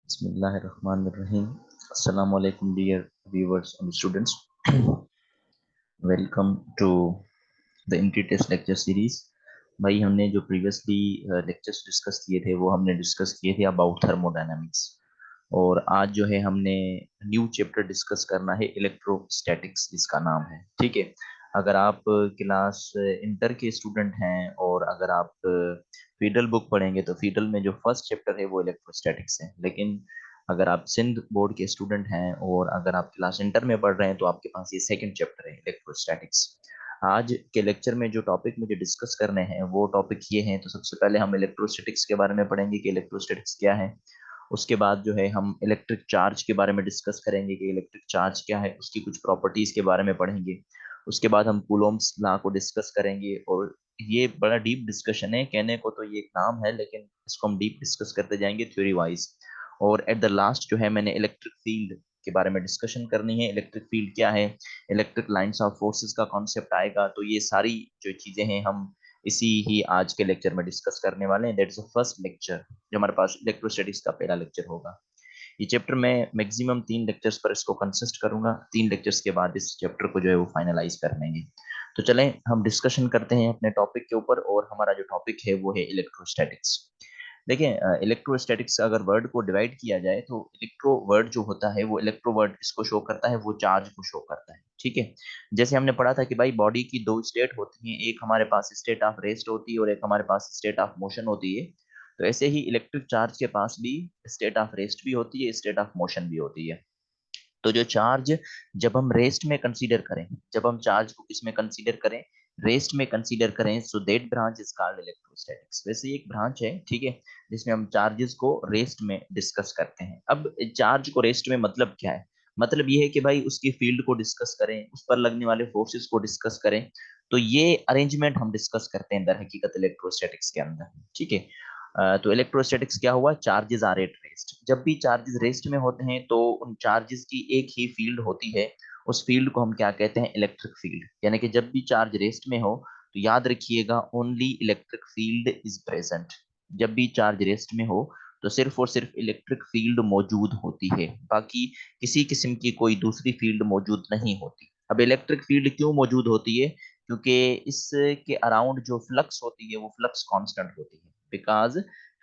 Bismillahirrahmanirrahim. Assalamu alaikum dear viewers and students. Welcome to the entry test lecture series. भाई हमने जो previously lectures discuss किए थे वो हमने डिस्कस किए थे अबाउट थर्मोडायनामिक्स, और आज जो है हमने न्यू चैप्टर डिस्कस करना है इलेक्ट्रोस्टैटिक्स जिसका नाम है। ठीक है, अगर आप क्लास इंटर के स्टूडेंट हैं और अगर आप फीडल बुक पढ़ेंगे तो फीडल में जो फर्स्ट चैप्टर है वो इलेक्ट्रोस्टैटिक्स है, लेकिन अगर आप सिंध बोर्ड के स्टूडेंट हैं और अगर आप क्लास इंटर में पढ़ रहे हैं तो आपके पास ये सेकंड चैप्टर है इलेक्ट्रोस्टैटिक्स। आज के लेक्चर में जो टॉपिक मुझे डिस्कस करने हैं वो टॉपिक ये हैं। तो सबसे पहले हम इलेक्ट्रोस्टैटिक्स के बारे में पढ़ेंगे कि इलेक्ट्रोस्टैटिक्स क्या है। उसके बाद जो है हम इलेक्ट्रिक चार्ज के बारे में डिस्कस करेंगे कि इलेक्ट्रिक चार्ज क्या है, उसकी कुछ प्रॉपर्टीज के बारे में पढ़ेंगे। उसके बाद हम कूलोम्स लॉ को डिस्कस करेंगे, और ये बड़ा डीप डिस्कशन है, कहने को तो ये एक नाम है लेकिन इसको हम डीप डिस्कस करते जाएंगे थ्योरी वाइज। और एट द लास्ट जो है मैंने इलेक्ट्रिक फील्ड के बारे में डिस्कशन करनी है। इलेक्ट्रिक फील्ड क्या है, इलेक्ट्रिक लाइंस ऑफ फोर्सेस का कॉन्सेप्ट आएगा। तो ये सारी जो चीजें हैं हम इसी ही आज के लेक्चर में डिस्कस करने वाले हैं। That is the first lecture जो हमारे पास इलेक्ट्रोस्टैटिक्स का पहला लेक्चर होगा। ये चैप्टर में मैक्सिमम 3 लेक्चर्स पर इसको कंसिस्ट करूंगा। 3 लेक्चर्स के बाद इस चैप्टर को जो है वो फाइनलाइज कर लेंगे। तो चलें हम डिस्कशन करते हैं अपने टॉपिक के ऊपर, और हमारा जो टॉपिक है वो है इलेक्ट्रोस्टैटिक्स। देखिए, इलेक्ट्रोस्टैटिक्स अगर वर्ड को डिवाइड किया जाए तो इलेक्ट्रो वर्ड जो होता है वो इलेक्ट्रो वर्ड इसको शो करता है, वो चार्ज को शो करता है। ठीक है, जैसे हमने पढ़ा था कि भाई बॉडी की 2 स्टेट होती हैं, एक हमारे पास स्टेट ऑफ रेस्ट होती है और एक हमारे पास स्टेट ऑफ मोशन होती है। तो ऐसे ही इलेक्ट्रिक चार्ज के पास भी स्टेट ऑफ रेस्ट भी होती है, स्टेट ऑफ मोशन भी होती है। तो जो चार्ज जब हम रेस्ट में कंसीडर करें, जब हम चार्ज को किस में कंसीडर करें, रेस्ट में कंसीडर करें, so that branch is called electrostatics. वैसे ही एक ब्रांच है, ठीक है, जिसमें हम चार्जेस को रेस्ट में डिस्कस करते हैं। अब चार्ज को रेस्ट में मतलब क्या है, मतलब ये है कि भाई उसकी फील्ड को डिस्कस करें, उस पर लगने वाले फोर्सेस को डिस्कस करें। तो ये अरेंजमेंट हम डिस्कस करते हैं दर हकीकत इलेक्ट्रोस्टैटिक्स के अंदर। ठीक है, तो इलेक्ट्रोस्टैटिक्स क्या हुआ, चार्जेस आर एट रेस्ट। जब भी चार्जेस रेस्ट में होते हैं तो उन चार्जेस की एक ही फील्ड होती है, उस फील्ड को हम क्या कहते हैं, इलेक्ट्रिक फील्ड। यानी कि जब भी चार्ज रेस्ट में हो तो याद रखिएगा only electric field is present. जब भी चार्ज रेस्ट में हो तो सिर्फ और सिर्फ इलेक्ट्रिक फील्ड मौजूद होती है, बाकी किसी किस्म की कोई दूसरी फील्ड मौजूद नहीं होती। अब इलेक्ट्रिक फील्ड क्यों मौजूद होती है, क्योंकि इसके अराउंड जो फ्लक्स होती है वो फ्लक्स कांस्टेंट होती है, बिकॉज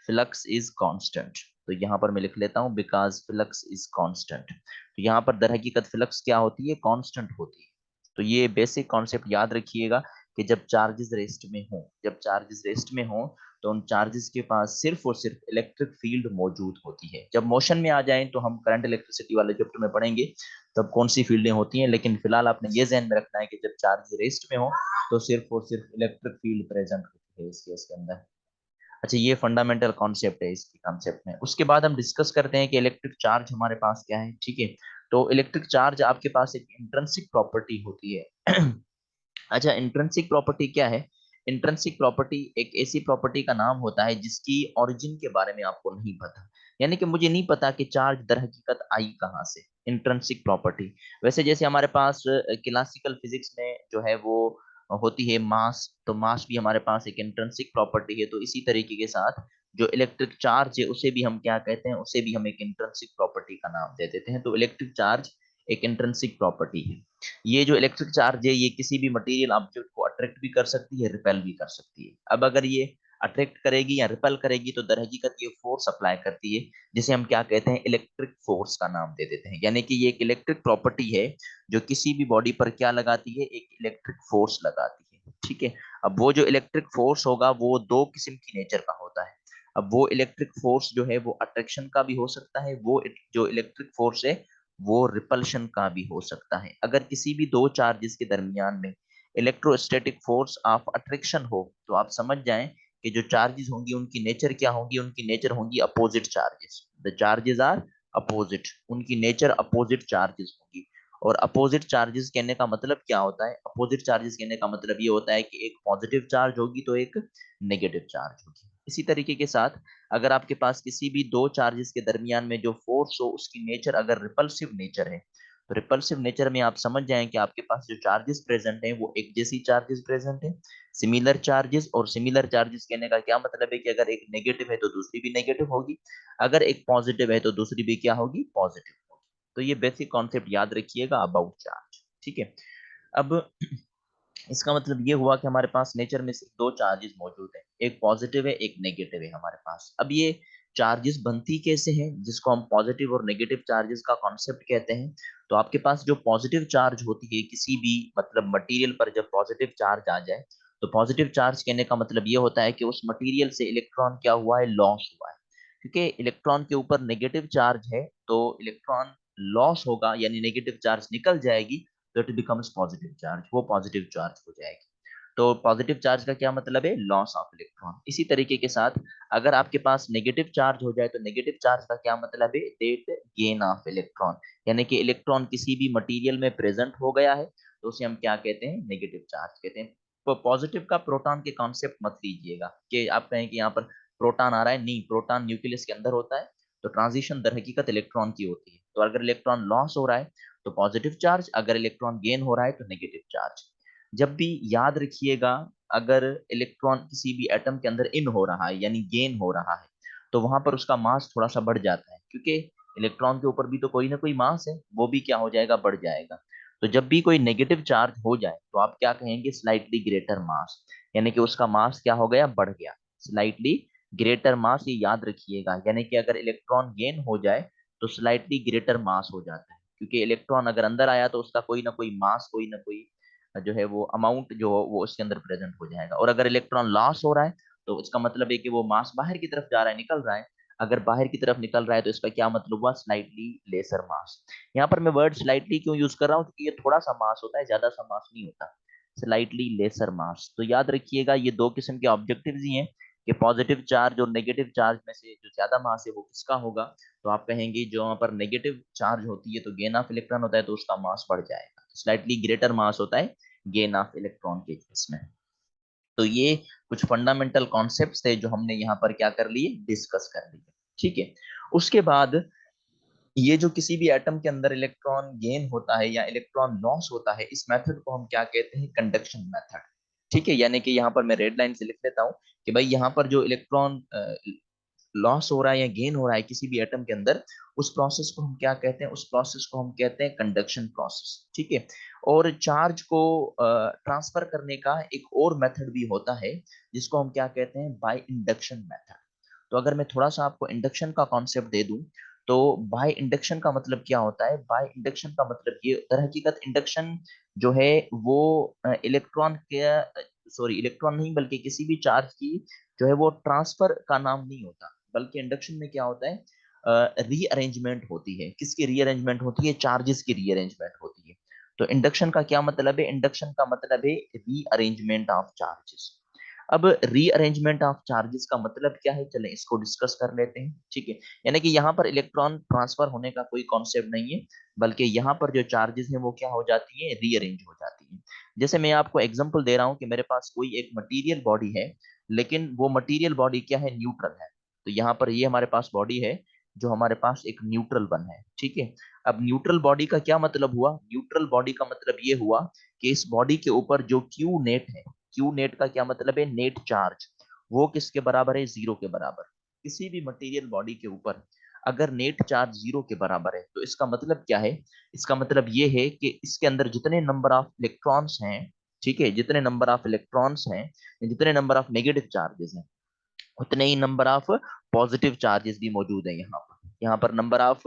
फ्लक्स इज कांस्टेंट। तो यहाँ पर मैं लिख लेता हूँ बिकॉज फ्लक्स इज कांस्टेंट। तो यहाँ पर दर हकीकत फ्लक्स क्या होती है, कांस्टेंट होती है। तो ये बेसिक कॉन्सेप्ट याद रखिएगा कि जब चार्जेस रेस्ट में हो, जब चार्जेस रेस्ट में हो तो उन चार्जेस के पास सिर्फ और सिर्फ इलेक्ट्रिक फील्ड मौजूद होती है। जब मोशन में आ जाएं तो हम करंट इलेक्ट्रिसिटी वाले चैप्टर में पढ़ेंगे तब कौन सी फील्डें होती हैं, लेकिन फिलहाल आपने ये ध्यान में रखना है कि जब चार्ज रेस्ट में हो तो सिर्फ और सिर्फ इलेक्ट्रिक फील्ड प्रेजेंट होती है इस केस के अंदर। अच्छा, ये फंडामेंटल कॉन्सेप्ट है इसकी कॉन्सेप्ट में। उसके बाद हम डिस्कस करते हैं कि इलेक्ट्रिक चार्ज हमारे पास क्या है। ठीक है, तो इलेक्ट्रिक चार्ज आपके पास एक इंट्रिंसिक प्रॉपर्टी होती है। अच्छा, इंट्रिंसिक प्रॉपर्टी क्या है, इंट्रिंसिक प्रॉपर्टी एक ऐसी प्रॉपर्टी का नाम होता है जिसकी ओरिजिन के बारे में आपको नहीं पता। यानी कि मुझे नहीं पता कि चार्ज दर हकीकत आई कहाँ से, इंट्रिंसिक प्रॉपर्टी। वैसे जैसे हमारे पास क्लासिकल फिजिक्स में जो है वो होती है मास, तो मास भी हमारे पास एक इंट्रिंसिक प्रॉपर्टी है। तो इसी तरीके के साथ जो इलेक्ट्रिक चार्ज है उसे भी हम क्या कहते हैं, उसे भी हम एक इंट्रिंसिक प्रॉपर्टी का नाम दे देते हैं। तो इलेक्ट्रिक चार्ज एक इंट्रिंसिक प्रॉपर्टी है। ये जो इलेक्ट्रिक चार्ज है ये किसी भी मटेरियल ऑब्जेक्ट को अट्रैक्ट भी कर सकती है, रिपेल भी कर सकती है। अब अगर ये अट्रैक्ट करेगी या रिपेल करेगी तो दर हकीकत ये फोर्स अप्लाई करती है, जिसे हम क्या कहते हैं, इलेक्ट्रिक फोर्स का नाम दे देते हैं। यानी कि ये एक इलेक्ट्रिक प्रॉपर्टी है जो किसी भी बॉडी पर क्या लगाती है, एक इलेक्ट्रिक फोर्स लगाती है। ठीक है, अब वो जो इलेक्ट्रिक फोर्स होगा वो दो किस्म की नेचर का होता है। अब वो इलेक्ट्रिक फोर्स जो है वो अट्रैक्शन का भी हो सकता है, वो जो इलेक्ट्रिक फोर्स है वो रिपल्शन का भी हो सकता है। अगर किसी भी दो चार्जेस के दरमियान में इलेक्ट्रोस्टैटिक फोर्स ऑफ अट्रैक्शन हो तो आप समझ जाएं कि जो चार्जेस होंगी उनकी नेचर क्या होंगी, उनकी नेचर होंगी opposite charges. The charges are opposite, उनकी नेचर अपोजिट चार्जेस होंगी। और अपोजिट चार्जेस कहने का मतलब क्या होता है, अपोजिट चार्जेस कहने का मतलब ये होता है कि एक पॉजिटिव चार्ज होगी तो एक नेगेटिव चार्ज होगी। इसी तरीके के साथ अगर आपके पास किसी भी दो चार्जेस के दरमियान में जो फोर्स हो उसकी नेचर अगर रिपल्सिव नेचर है तो रिपल्सिव नेचर में आप समझ जाएं कि आपके पास जो चार्जेस प्रेजेंट हैं वो एक जैसी चार्जेस प्रेजेंट हैं, सिमिलर चार्जेस। और सिमिलर चार्जेस कहने का क्या मतलब है कि अगर एक नेगेटिव है तो दूसरी भी नेगेटिव होगी, अगर एक पॉजिटिव है तो दूसरी भी क्या होगी, पॉजिटिव होगी। तो ये बेसिक कॉन्सेप्ट याद रखिएगा अबाउट चार्ज। ठीक है। अब इसका मतलब ये हुआ कि हमारे पास नेचर में सिर्फ दो चार्जेस मौजूद हैं, एक पॉजिटिव है एक नेगेटिव है हमारे पास। अब ये चार्जेस बनती कैसे हैं, जिसको हम पॉजिटिव और नेगेटिव चार्जेस का कॉन्सेप्ट कहते हैं। तो आपके पास जो पॉजिटिव चार्ज होती है किसी भी मतलब मटेरियल पर, जब पॉजिटिव चार्ज आ जाए तो पॉजिटिव चार्ज कहने का मतलब ये होता है कि उस मटेरियल से इलेक्ट्रॉन क्या हुआ है, लॉस हुआ है। क्योंकि इलेक्ट्रॉन के ऊपर नेगेटिव चार्ज है तो इलेक्ट्रॉन लॉस होगा, यानी नेगेटिव चार्ज निकल जाएगी, तो इट बिकम्स पॉजिटिव चार्ज, वो पॉजिटिव चार्ज हो जाएगी। तो पॉजिटिव चार्ज का क्या मतलब है, लॉस ऑफ इलेक्ट्रॉन। इसी तरीके के साथ अगर आपके पास नेगेटिव चार्ज हो जाए तो नेगेटिव चार्ज का क्या मतलब है, दैट गेन ऑफ इलेक्ट्रॉन। यानी कि इलेक्ट्रॉन किसी भी मटेरियल में प्रेजेंट हो गया है तो उसे हम क्या कहते हैं, नेगेटिव चार्ज कहते हैं। तो पॉजिटिव का प्रोटॉन के कॉन्सेप्ट मत लीजिएगा कि आप कहें कि यहाँ पर प्रोटॉन आ रहा है, नहीं, प्रोटॉन न्यूक्लियस के अंदर होता है, तो ट्रांजिशन दर हकीकत इलेक्ट्रॉन की होती है। तो अगर इलेक्ट्रॉन लॉस हो रहा है तो पॉजिटिव चार्ज, अगर इलेक्ट्रॉन गेन हो रहा है तो नेगेटिव चार्ज। जब भी याद रखिएगा, अगर इलेक्ट्रॉन किसी भी एटम के अंदर इन हो रहा है यानी गेन हो रहा है, तो वहां पर उसका मास थोड़ा सा बढ़ जाता है, क्योंकि इलेक्ट्रॉन के ऊपर भी तो कोई ना कोई मास है, वो भी क्या हो जाएगा, बढ़ जाएगा। तो जब भी कोई नेगेटिव चार्ज हो जाए तो आप क्या कहेंगे, स्लाइटली ग्रेटर मास, यानी कि उसका मास क्या हो गया, बढ़ गया, स्लाइटली ग्रेटर मास, ये याद रखिएगा। यानी कि अगर इलेक्ट्रॉन गेन हो जाए तो स्लाइटली ग्रेटर मास हो जाता है, क्योंकि इलेक्ट्रॉन अगर अंदर आया तो उसका कोई ना कोई मास, कोई ना कोई जो है वो अमाउंट जो वो उसके अंदर प्रेजेंट हो जाएगा। और अगर इलेक्ट्रॉन लॉस हो रहा है तो इसका मतलब है कि वो मास बाहर की तरफ जा रहा है, निकल रहा है। अगर बाहर की तरफ निकल रहा है तो इसका क्या मतलब हुआ, स्लाइटली लेसर मास। यहाँ पर मैं वर्ड स्लाइटली क्यों यूज कर रहा हूँ, क्योंकि ये थोड़ा सा मास होता है, ज्यादा सा मास नहीं होता, स्लाइटली लेसर मास। तो याद रखिएगा ये दो किस्म के ऑब्जेक्टिव्स ही हैं कि पॉजिटिव चार्ज और नेगेटिव चार्ज में से जो ज्यादा मास है वो किसका होगा। तो आप कहेंगे जो वहां पर नेगेटिव चार्ज होती है तो गेन ऑफ इलेक्ट्रॉन होता है तो उसका मास बढ़ जाएगा, स्लाइटली ग्रेटर मास होता है गेन ऑफ इलेक्ट्रॉन के केस में। तो ये कुछ फंडामेंटल कॉन्सेप्ट्स थे जो हमने यहाँ पर क्या कर लिए, डिस्कस कर लिए। ठीक है। उसके बाद ये जो किसी भी एटम के अंदर इलेक्ट्रॉन गेन होता है या इलेक्ट्रॉन लॉस होता है, इस मेथड को हम क्या कहते हैं, कंडक्शन मेथड। ठीक है। यानी कि यहाँ पर मैं रेड लाइन से लिख लेता हूँ कि भाई यहाँ पर जो इलेक्ट्रॉन लॉस हो रहा है या गेन हो रहा है किसी भी एटम के अंदर, उस प्रोसेस को हम क्या कहते हैं, उस प्रोसेस को हम कहते हैं कंडक्शन प्रोसेस। ठीक है। और चार्ज को ट्रांसफर करने का एक और मेथड भी होता है जिसको हम क्या कहते हैं, बाय इंडक्शन मेथड। तो अगर मैं थोड़ा सा आपको इंडक्शन का कॉन्सेप्ट दे दूं, तो बाय इंडक्शन का मतलब क्या होता है, बाय इंडक्शन का मतलब ये दर हकीकत इंडक्शन जो है वो इलेक्ट्रॉन के, सॉरी इलेक्ट्रॉन नहीं बल्कि किसी भी चार्ज की जो है वो ट्रांसफर का नाम नहीं होता, बल्कि इंडक्शन में क्या होता है, रीअरेंजमेंट होती है। किसकी रीअरेंजमेंट होती है, चार्जेस की रीअरेंजमेंट होती है। तो इंडक्शन का क्या मतलब है, इंडक्शन का मतलब है रीअरेंजमेंट ऑफ चार्जेस। अब रीअरेंजमेंट ऑफ चार्जेस का मतलब क्या है, चलें इसको डिस्कस कर लेते हैं। ठीक है। यानी कि यहाँ पर इलेक्ट्रॉन ट्रांसफर होने का कोई कॉन्सेप्ट नहीं है, बल्कि यहाँ पर जो चार्जेस हैं वो क्या हो जाती है, रीअरेंज हो जाती है। जैसे मैं आपको एग्जांपल दे रहा हूँ कि मेरे पास कोई एक मटेरियल बॉडी है, लेकिन वो मटेरियल बॉडी क्या है, न्यूट्रल है। तो यहाँ पर ये हमारे पास बॉडी है जो हमारे पास एक न्यूट्रल वन है। ठीक है। अब न्यूट्रल बॉडी का क्या मतलब हुआ, न्यूट्रल बॉडी का मतलब ये हुआ कि इस बॉडी के ऊपर जो क्यू नेट है, क्यू नेट का क्या मतलब है, नेट चार्ज, वो किसके बराबर है, जीरो के बराबर। किसी भी मटेरियल बॉडी के ऊपर अगर नेट चार्ज जीरो के बराबर है तो इसका मतलब क्या है, इसका मतलब ये है कि इसके अंदर जितने नंबर ऑफ इलेक्ट्रॉन्स हैं, ठीक है, जितने नंबर ऑफ इलेक्ट्रॉन्स हैं, जितने नंबर ऑफ नेगेटिव चार्जेस हैं, उतने ही नंबर ऑफ पॉजिटिव चार्जेस भी मौजूद है यहाँ पर। यहाँ पर नंबर ऑफ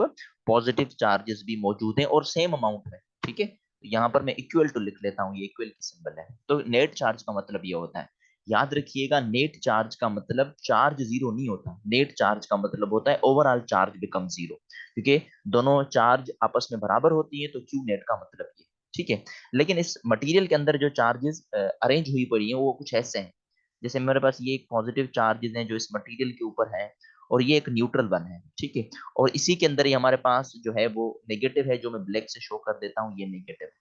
पॉजिटिव चार्जेस भी मौजूद हैं और सेम अमाउंट में। ठीक है। तो यहाँ पर मैं इक्वल टू लिख लेता हूँ, ये इक्वल की सिंबल है। तो नेट चार्ज का मतलब ये होता है, याद रखिएगा, नेट चार्ज का मतलब चार्ज जीरो नहीं होता, नेट चार्ज का मतलब होता है ओवरऑल चार्ज बिकम जीरो, क्योंकि दोनों चार्ज आपस में बराबर होती है, तो क्यू नेट का मतलब ये। ठीक है। लेकिन इस मटेरियल के अंदर जो चार्जेस अरेंज हुई पड़ी हैं वो कुछ ऐसे हैं, जैसे मेरे पास ये एक पॉजिटिव चार्जेस हैं जो इस मटेरियल के ऊपर है, और ये एक न्यूट्रल वन है। ठीक है। और इसी के अंदर ही हमारे पास जो है वो नेगेटिव है, जो मैं ब्लैक से शो कर देता हूँ, ये नेगेटिव है,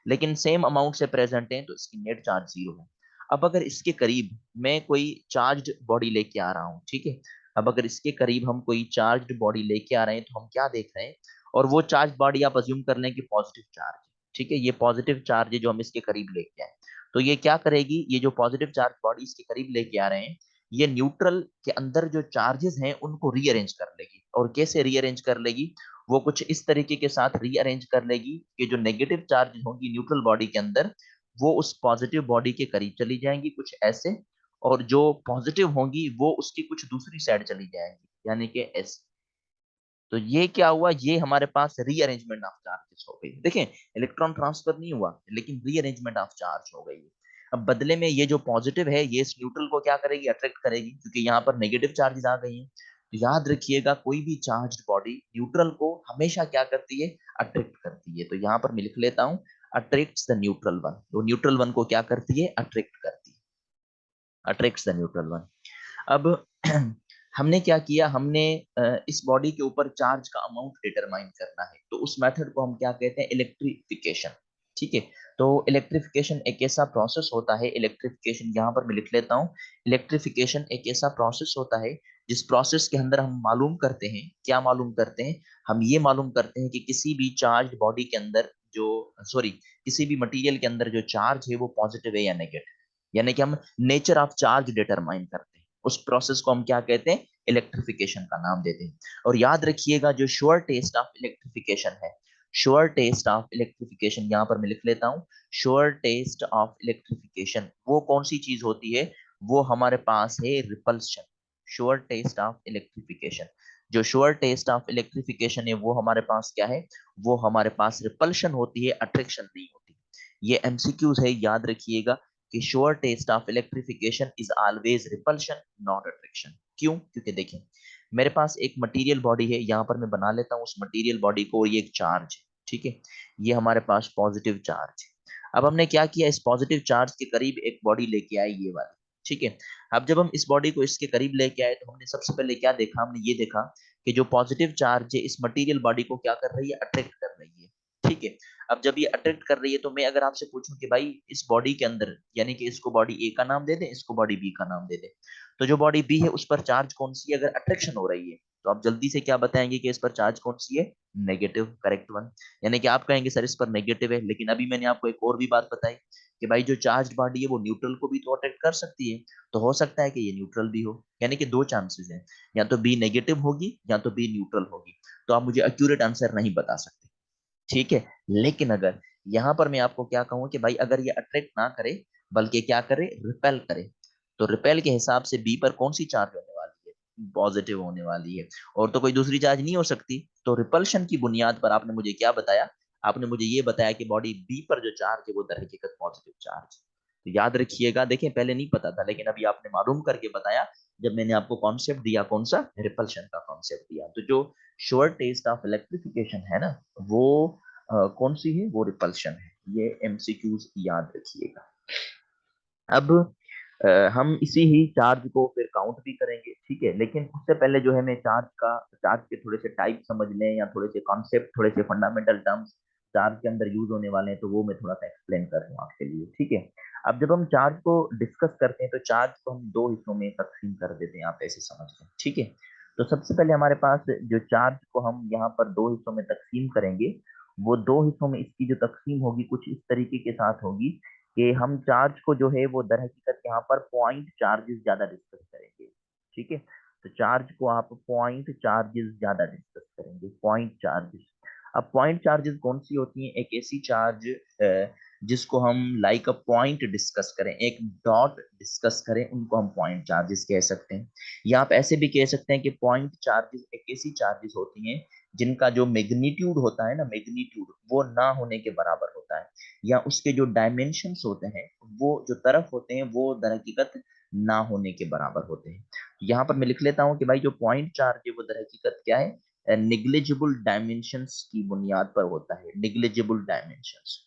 लेकिन सेम अमाउंट से प्रेजेंट है तो इसकी नेट चार्ज जीरो है। अब अगर इसके करीब मैं कोई चार्ज बॉडी लेके आ रहा हूँ, ठीक है, अब अगर इसके करीब हम कोई चार्ज बॉडी लेके आ रहे हैं तो हम क्या देख रहे हैं, और वो चार्ज बॉडी आप अज्यूम कर लें कि पॉजिटिव चार्ज है, ठीक है, ये पॉजिटिव चार्ज है जो हम इसके करीब लेके आए। तो ये क्या करेगी, ये जो पॉजिटिव चार्ज बॉडी इसके करीब लेके आ रहे हैं, ये न्यूट्रल के अंदर जो चार्जेस हैं उनको रीअरेंज कर लेगी। और कैसे रीअरेंज कर लेगी, वो कुछ इस तरीके के साथ रीअरेंज कर लेगी कि जो नेगेटिव चार्ज होंगी न्यूट्रल बॉडी के अंदर, वो उस पॉजिटिव बॉडी के करीब चली जाएंगी कुछ ऐसे, और जो पॉजिटिव होंगी वो उसकी कुछ दूसरी साइड चली जाएंगी, यानी कि ऐसे। तो ये क्या हुआ, ये हमारे पास रीअरेंजमेंट ऑफ चार्जेस हो गई। देखें, इलेक्ट्रॉन ट्रांसफर नहीं हुआ लेकिन रीअरेंजमेंट ऑफ चार्ज हो गई। अब बदले में ये जो पॉजिटिव है ये इस न्यूट्रल को क्या करेगी, अट्रैक्ट करेगी, क्योंकि यहाँ पर नेगेटिव चार्जेस आ गई हैं। तो याद रखिएगा, कोई भी चार्ज बॉडी न्यूट्रल को हमेशा क्या करती है, अट्रैक्ट करती है। तो यहाँ पर मैं लिख लेता हूँ, अट्रैक्ट्स द न्यूट्रल वन। तो न्यूट्रल वन को क्या करती है, अट्रैक्ट करती है, अट्रैक्ट्स द न्यूट्रल वन। अब हमने क्या किया, हमने इस बॉडी के ऊपर चार्ज का अमाउंट डिटरमाइन करना है, तो उस मेथड को हम क्या कहते हैं, इलेक्ट्रिफिकेशन। ठीक है, तो इलेक्ट्रिफिकेशन एक ऐसा प्रोसेस होता है, इलेक्ट्रिफिकेशन यहाँ पर मैं लिख लेता हूँ, इलेक्ट्रिफिकेशन एक ऐसा प्रोसेस होता है जिस प्रोसेस के अंदर हम मालूम करते हैं, क्या मालूम करते हैं, हम ये मालूम करते हैं कि किसी भी चार्ज बॉडी के अंदर जो, सॉरी, किसी भी मटेरियल के अंदर जो चार्ज है वो पॉजिटिव है या नेगेटिव, यानी कि हम नेचर ऑफ चार्ज डिटरमाइन करते हैं। उस प्रोसेस को हम क्या कहते हैं, इलेक्ट्रिफिकेशन का नाम देते हैं। और याद रखिएगा, जो श्योर टेस्ट ऑफ इलेक्ट्रिफिकेशन है, श्योर टेस्ट ऑफ इलेक्ट्रिफिकेशन यहाँ पर मैं लिख लेता हूँ, श्योर टेस्ट ऑफ इलेक्ट्रिफिकेशन वो कौन सी चीज होती है, वो हमारे पास है repulsion. Sure test of electrification, जो श्योर टेस्ट ऑफ इलेक्ट्रिफिकेशन है वो हमारे पास क्या है, वो हमारे पास रिपल्शन होती है, अट्रैक्शन नहीं होती। ये एमसीक्यूज है, याद रखिएगा कि sure test of electrification is always repulsion not attraction. क्यों, क्योंकि देखें, मेरे पास एक मटेरियल बॉडी है, यहाँ पर मैं बना लेता हूँ उस मटेरियल बॉडी को, ये एक चार्ज है, ठीक है, ये हमारे पास पॉजिटिव चार्ज है। अब हमने क्या किया, इस पॉजिटिव चार्ज के करीब एक बॉडी लेके आए, ये वाली, ठीक है। अब जब हम इस बॉडी को इसके करीब लेके आए तो हमने सबसे पहले क्या देखा, हमने ये देखा कि जो पॉजिटिव चार्ज है इस मटेरियल बॉडी को क्या कर रही है, अट्रैक्ट कर रही है, ठीक है। अब जब ये अट्रैक्ट कर रही है तो मैं अगर आपसे पूछूं कि भाई इस बॉडी के अंदर, यानी कि इसको बॉडी ए का नाम दे दें, इसको बॉडी बी का नाम दे दें, तो जो बॉडी बी है उस पर चार्ज कौन सी है, अगर अट्रैक्शन हो रही है तो आप जल्दी से क्या बताएंगे कि इस पर चार्ज कौन सी है, नेगेटिव, करेक्ट वन। यानी कि आप कहेंगे सर इस पर नेगेटिव है, लेकिन अभी मैंने आपको एक और भी बात बताई कि भाई जो चार्ज बॉडी है वो न्यूट्रल को भी तो अट्रैक्ट कर सकती है, तो हो सकता है कि ये न्यूट्रल भी हो, यानी कि दो चांसेस हैं, या तो बी नेगेटिव होगी या तो बी न्यूट्रल होगी। तो आप मुझे एक्यूरेट आंसर नहीं बता सकते, ठीक है। लेकिन अगर यहाँ पर मैं आपको क्या कहूँ कि भाई अगर ये अट्रैक्ट ना करे बल्कि क्या करे, रिपेल करे, तो रिपेल के हिसाब से बी पर कौन सी चार्ज होने वाली है, पॉजिटिव होने वाली है, और तो कोई दूसरी चार्ज नहीं हो सकती। तो रिपल्शन की बुनियाद पर आपने मुझे क्या बताया, आपने मुझे ये बताया कि बॉडी बी पर जो चार्ज है वो दर हकीकत पॉजिटिव चार्ज। तो याद रखिएगा, देखें पहले नहीं पता था लेकिन अभी आपने मालूम करके बताया, जब मैंने आपको कॉन्सेप्ट दिया, कौन सा, रिपल्शन का कॉन्सेप्ट दिया। तो जो श्योर टेस्ट ऑफ इलेक्ट्रिफिकेशन है ना, वो कौन सी है, वो रिपल्शन है। ये एमसीक्यूज याद रखिएगा। अब हम इसी ही चार्ज को फिर काउंट भी करेंगे, ठीक है, लेकिन उससे पहले जो है मैं चार्ज के थोड़े से टाइप समझ लें, या थोड़े से कॉन्सेप्ट, थोड़े से फंडामेंटल टर्म्स चार्ज के अंदर यूज होने वाले हैं, तो वो मैं थोड़ा सा एक्सप्लेन कर रहा हूँ आपके लिए, ठीक है। अब जब हम चार्ज को डिस्कस करते हैं तो चार्ज को हम दो हिस्सों में तकसीम कर देते हैं, आप ऐसे समझ लें, ठीक है। तो सबसे पहले हमारे पास जो चार्ज को हम यहाँ पर दो हिस्सों में तकसीम करेंगे, वो दो हिस्सों में इसकी जो तकसीम होगी कुछ इस तरीके के साथ होगी कि हम चार्ज को जो है वो दर हकीकत यहाँ पर पॉइंट चार्जेस ज्यादा डिस्कस करेंगे, ठीक है। तो चार्ज को आप पॉइंट चार्जेस ज्यादा डिस्कस करेंगे, पॉइंट चार्जेस। अब पॉइंट चार्जेस कौन सी होती हैं, एक ऐसी चार्ज जिसको हम लाइक अ पॉइंट डिस्कस करें, एक डॉट डिस्कस करें, उनको हम पॉइंट चार्जेस कह सकते हैं। या आप ऐसे भी कह सकते हैं कि पॉइंट चार्जेस एक ऐसी चार्जेस होती हैं जिनका जो मैग्नीट्यूड होता है ना, मैग्नीट्यूड वो ना होने के बराबर होता है, या उसके जो डायमेंशंस होते हैं, वो जो तरफ होते हैं वो दर हकीकत ना होने के बराबर होते हैं। यहाँ पर मैं लिख लेता हूँ कि भाई जो पॉइंट चार्ज है वो दर हकीकत क्या है, निग्लिजिबल डायमेंशंस की बुनियाद पर होता है, निग्लिजिबल डायमेंशंस।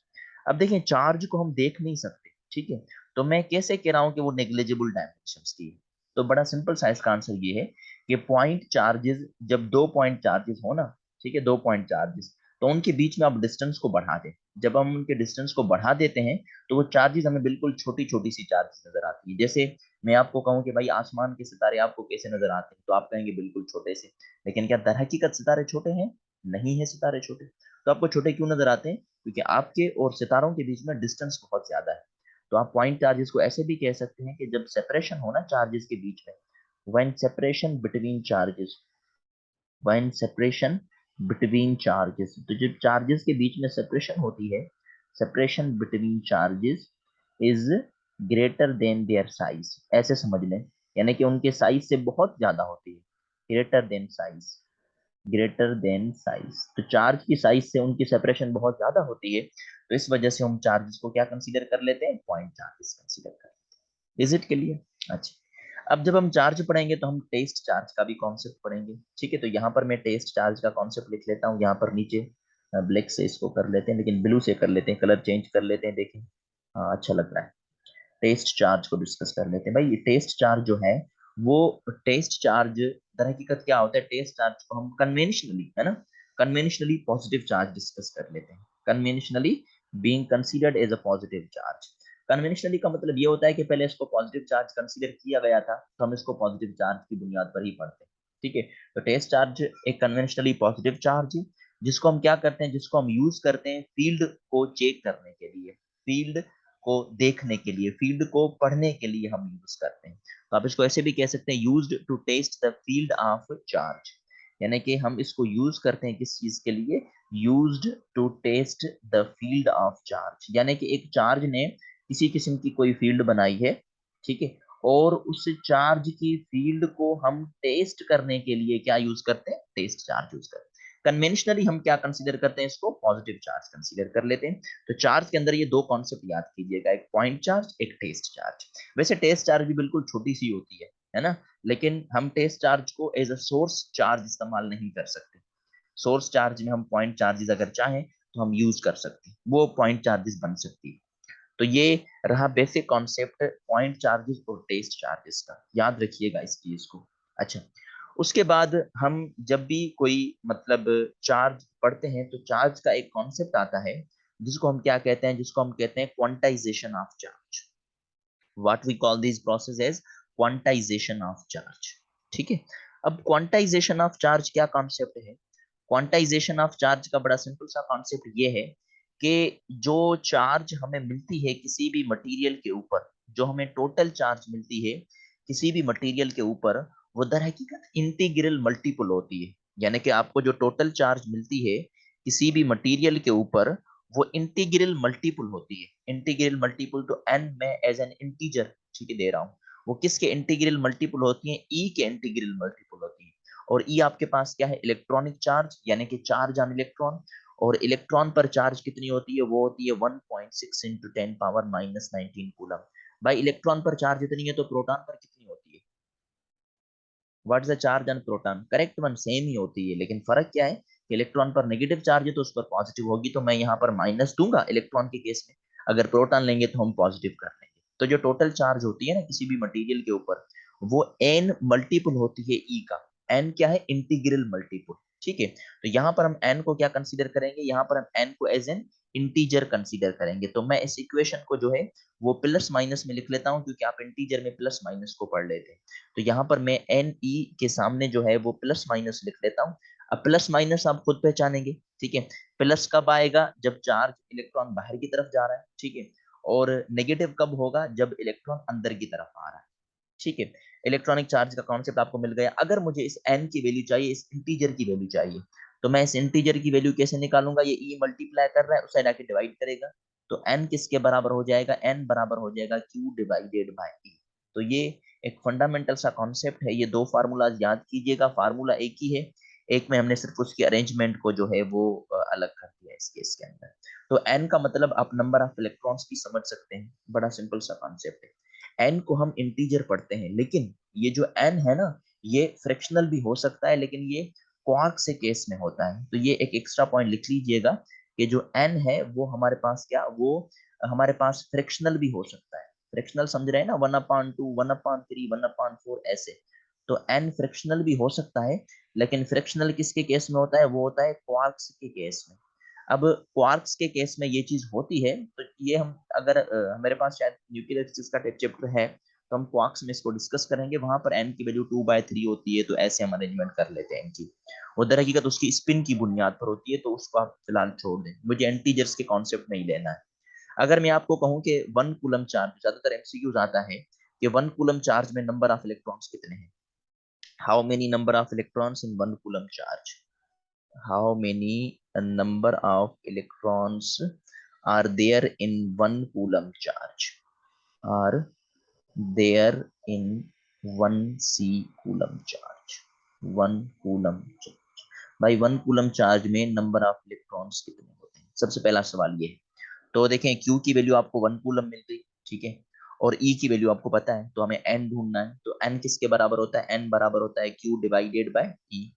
अब देखें, चार्ज को हम देख नहीं सकते, ठीक है, तो मैं कैसे कह रहा हूँ कि वो नेग्लिजिबल डायमेंशंस की है। तो बड़ा सिंपल सा इसका आंसर ये है कि पॉइंट चार्जेस, जब दो पॉइंट चार्जेस हो ना, ठीक है, दो पॉइंट चार्जेस, तो उनके बीच में आप डिस्टेंस को बढ़ा दें। जब हम उनके डिस्टेंस को बढ़ा देते हैं तो वो चार्जेस हमें बिल्कुल छोटी छोटी सी चार्जेस नजर आती है। जैसे मैं आपको कहूँ कि भाई आसमान के सितारे आपको कैसे नजर आते हैं, तो आप कहेंगे बिल्कुल छोटे से, लेकिन क्या दर हकीकत सितारे छोटे हैं, नहीं है सितारे छोटे। तो आपको छोटे क्यों नजर आते हैं? क्योंकि आपके और सितारों के बीच में डिस्टेंस बहुत ज्यादा है। तो आप पॉइंट चार्जेस को ऐसे भी कह सकते हैं कि जब सेपरेशन हो ना चार्जेस के बीच में, when separation between charges, when separation between charges, तो जब चार्जेस के बीच में सेपरेशन होती है, separation between charges is greater than their size, ऐसे समझ लें, यानी कि उनके साइज से बहुत ज्यादा होती है। Greater than size, greater than size, तो चार्ज की साइज से उनकी सेपरेशन बहुत ज्यादा होती है, तो इस वजह से हम चार्जेस को क्या कंसीडर कर लेते हैं? पॉइंट चार्जेस कंसीडर कर लेते हैं। Is it clear? अच्छा, अब जब हम चार्ज पढ़ेंगे तो हम टेस्ट चार्ज का भी कॉन्सेप्ट पढ़ेंगे। ठीक है, तो यहाँ पर मैं टेस्ट चार्ज का कॉन्सेप्ट लिख लेता हूँ, यहाँ पर नीचे ब्लैक से इसको कर लेते हैं, लेकिन ब्लू से कर लेते हैं, कलर चेंज कर लेते हैं, देखें हाँ अच्छा लग रहा है। टेस्ट चार्ज को डिस्कस कर लेते हैं। भाई ये टेस्ट चार्ज जो है, वो टेस्ट चार्ज दर हकीकत क्या होता है? टेस्ट चार्ज को हम कन्वेंशनली, है ना, कन्वेंशनली पॉजिटिव चार्ज डिस्कस कर लेते हैं। Conventionally being considered as a positive charge. Conventionally का मतलब ये होता है कि पहले इसको पॉजिटिव चार्ज कंसीडर किया गया था, तो हम इसको पॉजिटिव चार्ज की बुनियाद पर ही पढ़ते हैं। ठीक है, तो टेस्ट चार्ज एक कन्वेंशनली पॉजिटिव चार्ज है, जिसको हम क्या करते हैं, जिसको हम यूज करते हैं फील्ड को चेक करने के लिए, फील्ड को देखने के लिए, फील्ड को पढ़ने के लिए हम यूज करते हैं। तो आप इसको ऐसे भी कह सकते हैं, used to test the field of charge, यानी कि हम इसको यूज करते हैं किस चीज के लिए? Used to test the field of charge, यानी कि एक चार्ज ने किसी किस्म की कोई फील्ड बनाई है, ठीक है, और उस चार्ज की फील्ड को हम टेस्ट करने के लिए क्या यूज करते हैं? टेस्ट चार्ज यूज करते हैं। कन्वेंशनली हम क्या कंसीडर करते हैं? इसको पॉजिटिव चार्ज कंसीडर कर लेते हैं। तो चार्ज के अंदर ये दो कॉन्सेप्ट याद कीजिएगा, एक पॉइंट चार्ज, एक टेस्ट चार्ज। वैसे टेस्ट चार्ज भी बिल्कुल छोटी सी होती है ना, लेकिन हम टेस्ट चार्ज को एज अ सोर्स चार्ज इस्तेमाल नहीं कर सकते। सोर्स चार्ज में हम पॉइंट चार्जेस अगर चाहें तो हम यूज कर सकते हैं, वो पॉइंट चार्जेस बन सकती है। तो ये रहा बेसिक कॉन्सेप्ट पॉइंट चार्जेस और टेस्ट चार्जेस का, याद रखिएगा इस चीज को। अच्छा, उसके बाद हम जब भी कोई मतलब चार्ज पढ़ते हैं तो चार्ज का एक कॉन्सेप्ट आता है, जिसको हम क्या कहते हैं? जिसको हम कहते हैं quantization of charge. What we call this process as quantization of charge. ठीक है, अब क्वांटाइजेशन ऑफ चार्ज क्या कॉन्सेप्ट है? क्वांटाइजेशन ऑफ चार्ज का बड़ा सिंपल सा कॉन्सेप्ट ये है कि जो चार्ज हमें मिलती है किसी भी मटेरियल के ऊपर, जो हमें टोटल चार्ज मिलती है किसी भी मटेरियल के ऊपर, वो दर हकीकत इंटीग्रल मल्टीपल होती है। यानी कि आपको जो टोटल चार्ज मिलती है किसी भी मटेरियल के ऊपर, वो इंटीग्रल मल्टीपल होती है। इंटीग्रल मल्टीपल तो एन में एज एन इंटीजर ठीक है दे रहा हूँ, वो किसके इंटीग्रल मल्टीपल होती है? ई के इंटीग्रल मल्टीपल होती है। और ई आपके पास क्या है? इलेक्ट्रॉनिक चार्ज, यानी कि चार्ज ऑन इलेक्ट्रॉन। और इलेक्ट्रॉन पर चार्ज कितनी होती है? वो होती है 1.6 इंटू 10⁻⁻19 कूलम। भाई इलेक्ट्रॉन पर चार्ज इतनी है तो प्रोटॉन पर कितनी होती है? What is the charge on proton? Correct one, same ही होती है, लेकिन फर्क क्या है? इलेक्ट्रॉन पर नेगेटिव चार्ज है तो उस पर पॉजिटिव होगी, तो मैं यहाँ पर माइनस दूंगा इलेक्ट्रॉन के केस में। अगर प्रोटॉन लेंगे तो हम पॉजिटिव कर लेंगे। तो जो टोटल चार्ज होती है ना किसी भी मटेरियल के ऊपर, वो एन मल्टीपल होती है ई का। एन क्या है? Integral multiple. ठीक है, तो यहाँ पर हम एन को क्या कंसीडर करेंगे? यहाँ पर हम एन को एज एन इंटीजर कंसीडर करेंगे। तो मैं इस इक्वेशन को जो है वो प्लस माइनस में लिख लेता हूँ, क्योंकि आप इंटीजर में प्लस माइनस को पढ़ लेते हैं। तो यहाँ पर मैं एन ई के सामने जो है वो प्लस माइनस लिख लेता हूँ। अब प्लस माइनस आप खुद पहचानेंगे। ठीक है, प्लस कब आएगा? जब चार्ज इलेक्ट्रॉन बाहर की तरफ जा रहा है। ठीक है, और नेगेटिव कब होगा? जब इलेक्ट्रॉन अंदर की तरफ आ रहा है। ठीक है, इलेक्ट्रॉनिक चार्ज का कॉन्सेप्ट आपको मिल गया। अगर मुझे इस एन की वैल्यू चाहिए, इस इंटीजर की वैल्यू चाहिए, तो मैं इस इंटीजर की वैल्यू कैसे निकालूंगा? ये ई मल्टीप्लाई कर रहा है, उस साइड आके डिवाइड करेगा, तो एन किसके बराबर हो जाएगा? एन बराबर हो जाएगा क्यू डिवाइडेड बाय ई। तो ये एक फंडामेंटल सा कॉन्सेप्ट है। ये दो फार्मूलाज याद कीजिएगा, फार्मूला एक ही है, एक में हमने सिर्फ उसकी अरेंजमेंट को जो है वो अलग कर दिया है इस केस के अंदर। तो एन का मतलब आप नंबर ऑफ इलेक्ट्रॉन्स भी समझ सकते हैं, बड़ा सिंपल सा कॉन्सेप्ट है। एन को हम इंटीजर पढ़ते हैं, लेकिन ये जो एन है ना, ये फ्रैक्शनल भी हो सकता है, लेकिन ये क्वार्क से केस में होता है। तो ये एक एक्स्ट्रा पॉइंट लिख लीजिएगा कि जो एन है वो हमारे पास क्या, वो हमारे पास फ्रैक्शनल भी हो सकता है। फ्रैक्शनल समझ रहे हैं ना? 1/2, 1/3, 1/4 ऐसे। तो एन फ्रैक्शनल भी हो सकता है, लेकिन फ्रैक्शनल किसके केस में होता है? वो होता है क्वार्क्स के केस में। अब क्वार्क्स के केस में ये चीज होती है, तो ये हम अगर मेरे पास शायद न्यूक्लियर फिजिक्स का चैप्टर है, तो हम क्वार्क्स में इसको डिस्कस करेंगे, वहां पर एन की वैल्यू 2/3 होती है, तो ऐसे हम अरेंजमेंट कर लेते हैं इनकी। वो दर हकीकत उसकी स्पिन की बुनियाद पर होती है, तो उसको आप फिलहाल छोड़ दें, मुझे एंटीजर्स के कॉन्सेप्ट नहीं लेना है। अगर मैं आपको कहूं कि 1 कूलम चार्ज, ज्यादातर एमसीक्यूज आता है कि 1 कूलम चार्ज में नंबर ऑफ इलेक्ट्रॉन्स कितने हैं, how many number of electrons in 1 coulomb charge, how many number of electrons are there in 1 coulomb charge, are there in 1 C coulomb charge, 1 coulomb charge. भाई 1 coulomb charge में number of electrons कितने होते हैं, सबसे पहला सवाल ये है। तो देखें क्यू की वैल्यू आपको 1 कूलम मिल गई, ठीक है, और ई की वैल्यू आपको पता है, तो हमें एन ढूंढना है। तो एन किसके बराबर होता है, एन बराबर होता है क्यू डिवाइडेड बाय ई।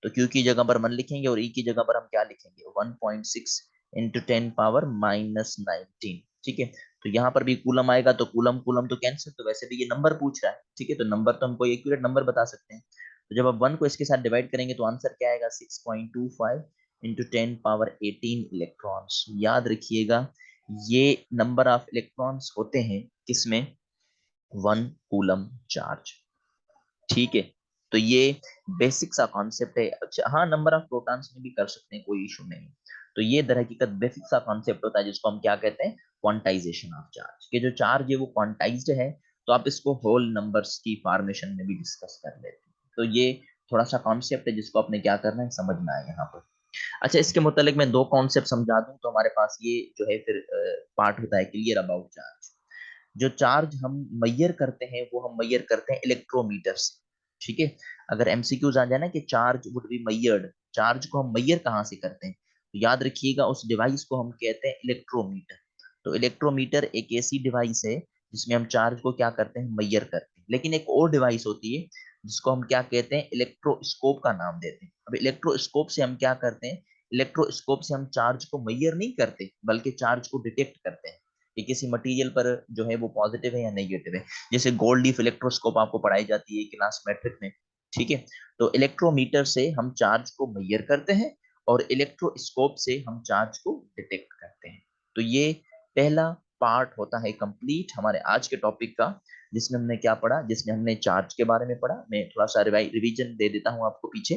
तो क्यू की जगह पर 1 लिखेंगे और ई की जगह पर हम क्या लिखेंगे, 1.6 इंटू 10⁻−19, ठीक है। तो यहाँ पर भी कूलम आएगा, तो कूलम कूलम तो कैंसिल, तो वैसे भी ये नंबर पूछ रहा है, ठीक है, तो नंबर तो हमको एक्यूरेट नंबर बता सकते हैं। तो जब आप 1 को इसके साथ डिवाइड करेंगे तो आंसर क्या आएगा, 6.25 इंटू 10⁻18 इलेक्ट्रॉन्स। याद रखिएगा ये नंबर ऑफ इलेक्ट्रॉन्स होते हैं किसमें, 1 कूलम चार्ज, ठीक है। तो ये बेसिक सा कॉन्सेप्ट है। अच्छा हाँ, नंबर ऑफ प्रोटॉन्स में भी कर सकते हैं, कोई इशू नहीं। तो ये दर हकीकत बेसिक सा कॉन्सेप्ट होता है जिसको हम क्या कहते हैं, क्वांटाइजेशन ऑफ चार्ज, कि जो चार्ज है वो क्वांटाइज्ड है। तो आप इसको होल नंबर्स की फॉर्मेशन में भी डिस्कस कर लेते हैं। तो ये थोड़ा सा कॉन्सेप्ट है जिसको आपने क्या करना है, समझना है यहाँ पर। अच्छा, इसके मुतालिक मैं दो कॉन्सेप्ट समझा दूं तो हमारे पास ये जो है फिर पार्ट होता है क्लियर अबाउट चार्ज। जो चार्ज हम मैयर करते हैं वो हम मैयर करते हैं इलेक्ट्रोमीटर से, ठीक है। अगर एमसीक्यूज आ जाए ना कि चार्ज वुड बी मैयर्ड, चार्ज को हम मैयर कहाँ से करते हैं, तो याद रखिएगा उस डिवाइस को हम कहते हैं इलेक्ट्रोमीटर। तो इलेक्ट्रोमीटर एक ऐसी डिवाइस है जिसमें हम चार्ज को क्या करते हैं, मैयर करते हैं। लेकिन एक और डिवाइस होती है जिसको हम क्या कहते हैं, इलेक्ट्रोस्कोप का नाम देते हैं। अब इलेक्ट्रोस्कोप से हम क्या करते हैं, इलेक्ट्रोस्कोप से हम चार्ज को मैयर नहीं करते बल्कि चार्ज को डिटेक्ट करते हैं कि किसी मटेरियल पर जो है वो पॉजिटिव है या नेगेटिव है। जैसे गोल्ड लीफ इलेक्ट्रोस्कोप आपको पढ़ाई जाती है क्लास मैट्रिक में, ठीक है। तो इलेक्ट्रोमीटर से हम चार्ज को मैयर करते हैं और इलेक्ट्रोस्कोप से हम चार्ज को डिटेक्ट करते हैं। तो ये पहला पार्ट होता है कंप्लीट हमारे आज के टॉपिक का, जिसमें हमने क्या पढ़ा, जिसमें हमने चार्ज के बारे में पढ़ा। मैं थोड़ा सा रिवीजन दे देता हूँ आपको पीछे।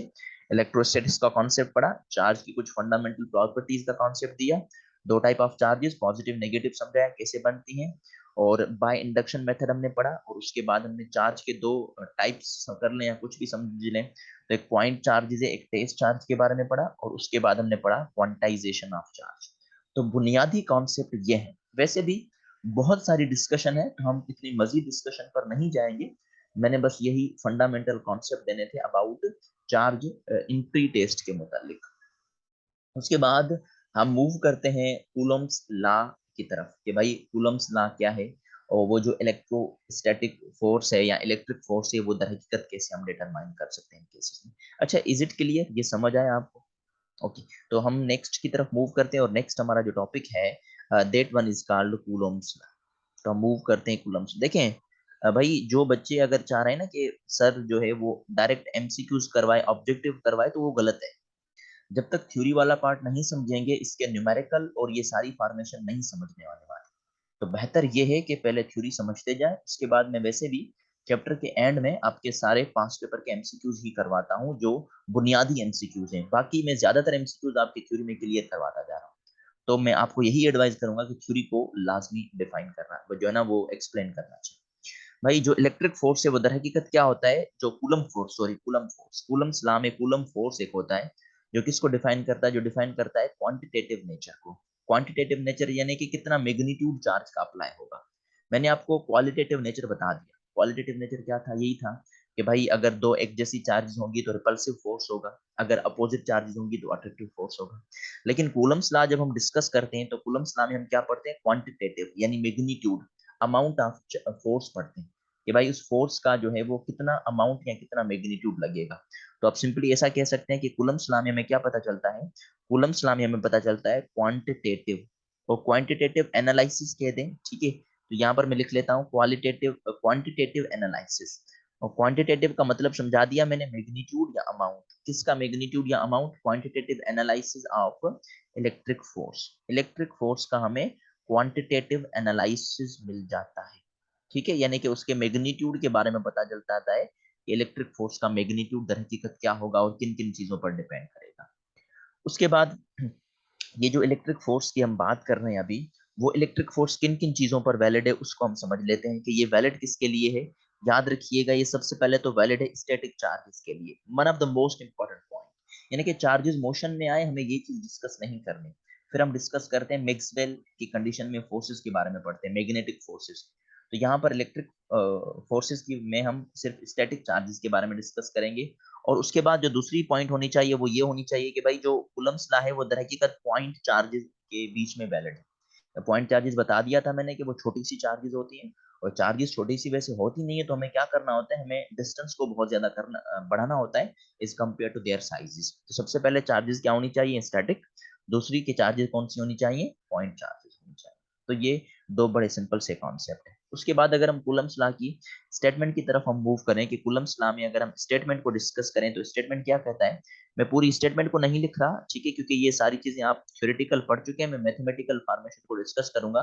इलेक्ट्रोस्टैटिक्स का कॉन्सेप्ट पढ़ा, चार्ज की कुछ फंडामेंटल प्रॉपर्टीज का कॉन्सेप्ट दिया, दो type of charges positive negative समझाया कैसे बनती हैं, और बाय इंडक्शन मेथड हमने पढ़ा। और उसके बाद हमने चार्ज के दो टाइप्स कर लें या कुछ भी समझ लें, तो एक पॉइंट चार्जेस है, एक टेस्ट चार्ज के बारे में पढ़ा, और उसके बाद हमने पढ़ा क्वांटाइजेशन ऑफ चार्ज। तो बुनियादी कॉन्सेप्ट ये है। वैसे भी बहुत सारी डिस्कशन है, तो हम इतनी मजीद डिस्कशन पर नहीं जाएंगे। मैंने बस यही फंडामेंटल कॉन्सेप्ट देने थे about charge in pre test के मुतालिक। उसके बाद हम मूव करते हैं कूलम्स लॉ की तरफ, कि भाई कूलम्स लॉ क्या है, और वो जो इलेक्ट्रोस्टैटिक फोर्स है या इलेक्ट्रिक फोर्स है वो दर हकीकत कैसे हम डिटरमाइन कर सकते हैं केसेस में। अच्छा, इज इट क्लियर, ये समझ आया आपको? ओके, तो हम नेक्स्ट की तरफ मूव करते हैं, और नेक्स्ट हमारा जो टॉपिक है that one is called Coulomb's law. तो हम मूव करते हैं कूलम्स। देखें भाई, जो बच्चे अगर चाह रहे हैं ना कि सर जो है वो डायरेक्ट एमसीक्यूज करवाए, ऑब्जेक्टिव करवाए, तो वो गलत है। जब तक थ्योरी वाला पार्ट नहीं समझेंगे, इसके न्यूमेरिकल और ये सारी फॉर्मेशन नहीं समझने वाले बात। तो बेहतर ये है कि पहले थ्योरी समझते जाए, उसके बाद मैं वैसे भी चैप्टर के एंड में आपके सारे 5 पेपर के एमसीक्यूज ही करवाता हूँ जो बुनियादी एमसीक्यूज हैं। बाकी मैं ज्यादातर एमसीक्यूज आपकी थ्योरी में क्लियर करवाता जा रहा हूँ। तो मैं आपको यही एडवाइस करूंगा कि थ्योरी को लाजमी डिफाइन करना, वो जो है ना वो एक्सप्लेन करना चाहिए। भाई जो इलेक्ट्रिक फोर्स है वो दर हकीकत क्या होता है, जो coulomb force, sorry coulomb force, coulomb law में कूलम फोर्स एक होता है जो किसको डिफाइन करता है, जो डिफाइन करता है क्वांटिटेटिव नेचर को। क्वांटिटेटिव नेचर यानी कि कितना मैग्नीट्यूड चार्ज का अप्लाई होगा। मैंने आपको क्वालिटेटिव नेचर बता दिया। क्वालिटेटिव नेचर क्या था, यही था कि भाई अगर दो एक जैसी चार्जेस होंगी तो रिपल्सिव फोर्स होगा, अगर अपोजिट चार्जेस होंगी तो अट्रैक्टिव फोर्स होगा। लेकिन कूलम्स लॉ जब हम डिस्कस करते हैं तो कूलम्स लॉ में हम क्या पढ़ते हैं, क्वांटिटेटिव यानी मैग्नीट्यूड, अमाउंट ऑफ फोर्स पढ़ते हैं, कि भाई उस फोर्स का जो है वो कितना अमाउंट या कितना मैग्नीट्यूड लगेगा। तो आप सिंपली ऐसा कह सकते हैं कि कूलम्स लॉ में हमें क्या पता चलता है, कूलम्स लॉ में हमें पता चलता है क्वांटिटेटिव और क्वांटिटेटिव एनालिसिस कह दें, ठीक है। तो यहाँ पर मैं लिख लेता हूँ क्वालिटेटिव क्वांटिटेटिव एनालिसिस। और क्वांटिटेटिव का मतलब समझा दिया मैंने, मैग्नीट्यूड या अमाउंट, किसका मैग्नीट्यूड या amount, quantitative analysis of electric force. Electric force का हमें क्वांटिटेटिव एनालिसिस मिल जाता है, ठीक है, यानी कि उसके मैग्नीट्यूड के बारे में पता चलता है कि इलेक्ट्रिक फोर्स का मैग्नीट्यूड दर हकीकत क्या होगा और किन किन चीजों पर डिपेंड करेगा। उसके बाद ये जो इलेक्ट्रिक फोर्स की हम बात कर रहे हैं अभी, वो इलेक्ट्रिक फोर्स किन किन चीजों पर वैलिड है उसको हम समझ लेते हैं कि ये वैलिड किसके लिए है। याद रखिएगा, ये सबसे पहले तो वैलिड है स्टैटिक चार्जेस के लिए, one of the most important point. यानी कि चार्जेस मोशन में आए, हमें ये चीज डिस्कस नहीं करनी। फिर हम डिस्कस करते हैं मैक्सवेल की कंडीशन में फोर्सेस के बारे में पढ़ते हैं, मैग्नेटिक फोर्सेस। तो यहाँ पर इलेक्ट्रिक फोर्सेस की में हम सिर्फ स्टैटिक चार्जेस के बारे में डिस्कस करेंगे। और उसके बाद जो दूसरी पॉइंट होनी चाहिए वो ये होनी चाहिए कि भाई जो कूलम्स लॉ है वो दर हकीकत पॉइंट चार्जेस के बीच में वैलिड है। पॉइंट चार्जेस बता दिया था मैंने कि वो छोटी सी चार्जेस होती हैं, और चार्जेस छोटी सी वैसे होती नहीं है, तो हमें क्या करना होता है, हमें डिस्टेंस को बहुत ज्यादा करना बढ़ाना होता है is compare to their sizes. तो सबसे पहले चार्जेस क्या होनी चाहिए, स्टैटिक। दूसरी की चार्जेस कौन सी होनी चाहिए, पॉइंट चार्जेस होनी चाहिए। तो ये दो बड़े सिंपल से कॉन्सेप्ट है। उसके बाद अगर हम कूलम्स लॉ की स्टेटमेंट की तरफ हम मूव करें कि कूलम्स लॉ में अगर हम स्टेटमेंट को डिस्कस करें तो स्टेटमेंट क्या कहता है। मैं पूरी स्टेटमेंट को नहीं लिख रहा, ठीक है, क्योंकि ये सारी चीजें आप थ्योरेटिकल पढ़ चुके हैं। मैं मैथमेटिकल फॉर्मेशन को डिस्कस करूंगा।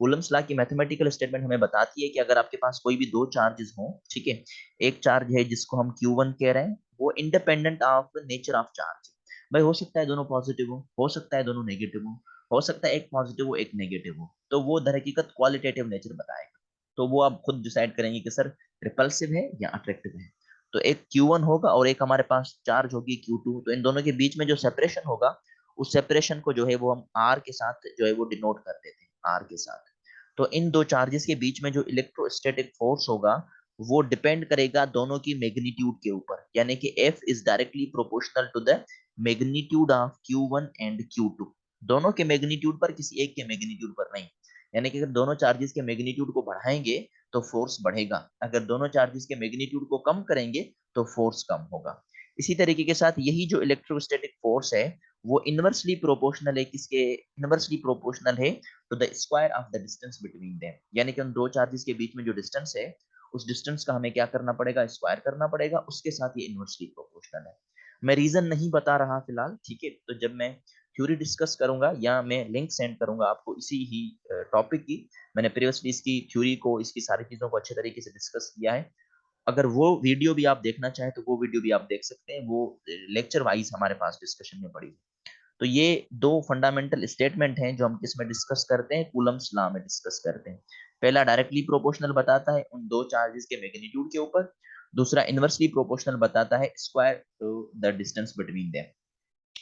कूलम्स लॉ की मैथमेटिकल स्टेटमेंट हमें बताती है कि अगर आपके पास कोई भी दो चार्जेस हों, ठीक है, एक चार्ज है जिसको हम Q1 कह रहे हैं, वो independent of nature of charge. भाई हो सकता है दोनों पॉजिटिव हो सकता है दोनों नेगेटिव हो सकता है एक पॉजिटिव हो एक नेगेटिव हो, तो वो दर हकीकत क्वालिटेटिव नेचर बताएगा। तो वो आप खुद डिसाइड करेंगे कि सर रिपल्सिव है या अट्रैक्टिव है। तो एक Q1 होगा और एक हमारे पास चार्ज होगी Q2, तो इन दोनों के बीच में जो सेपरेशन होगा, उस सेपरेशन को जो है वो हम R के साथ जो है वो डिनोट कर देते हैं, R के साथ। तो इन दो चार्जेस के बीच में जो इलेक्ट्रोस्टैटिक फोर्स होगा वो डिपेंड करेगा दोनों की मैग्नीट्यूड के ऊपर, यानी कि F is directly proportional to the magnitude of Q1 and Q2। दोनों के मैग्नीट्यूड पर, किसी एक के मैग्नीट्यूड पर नहीं। यानी कि अगर दोनों चार्जेस के मैग्नीट्यूड को बढ़ाएंगे तो फोर्स बढ़ेगा, अगर दोनों चार्जेस के मैग्नीट्यूड को कम करेंगे तो फोर्स कम होगा। इसी तरीके के साथ यही जो इलेक्ट्रोस्टैटिक फोर्स है वो इनवर्सली प्रोपोर्शनल है, किसके इनवर्सली प्रोपोर्शनल है, to the square of the distance between them. यानी कि उन दो चार्जेस के बीच में जो डिस्टेंस है, उस डिस्टेंस का हमें क्या करना पड़ेगा, स्क्वायर करना पड़ेगा, उसके साथ ये इनवर्सली प्रोपोर्शनल है। मैं रीजन नहीं बता रहा फिलहाल, ठीक है, तो जब मैं थ्योरी डिस्कस करूंगा या मैं लिंक सेंड करूंगा आपको इसी ही टॉपिक की, मैंने प्रीवियसली इसकी थ्योरी को, इसकी सारी चीजों को अच्छे तरीके से डिस्कस किया है। अगर वो वीडियो भी आप देखना चाहें तो वो वीडियो भी आप देख सकते हैं, वो लेक्चर वाइज हमारे पास डिस्कशन में पड़ी है। तो ये दो फंडामेंटल स्टेटमेंट हैं जो हम किसमें डिस्कस करते हैं, कूलम्स लॉ में डिस्कस करते हैं। पहला डायरेक्टली प्रोपोर्शनल बताता है उन दो चार्जेस के मैग्नीट्यूड के ऊपर, दूसरा इनवर्सली प्रोपोर्शनल बताता है square to the distance between them.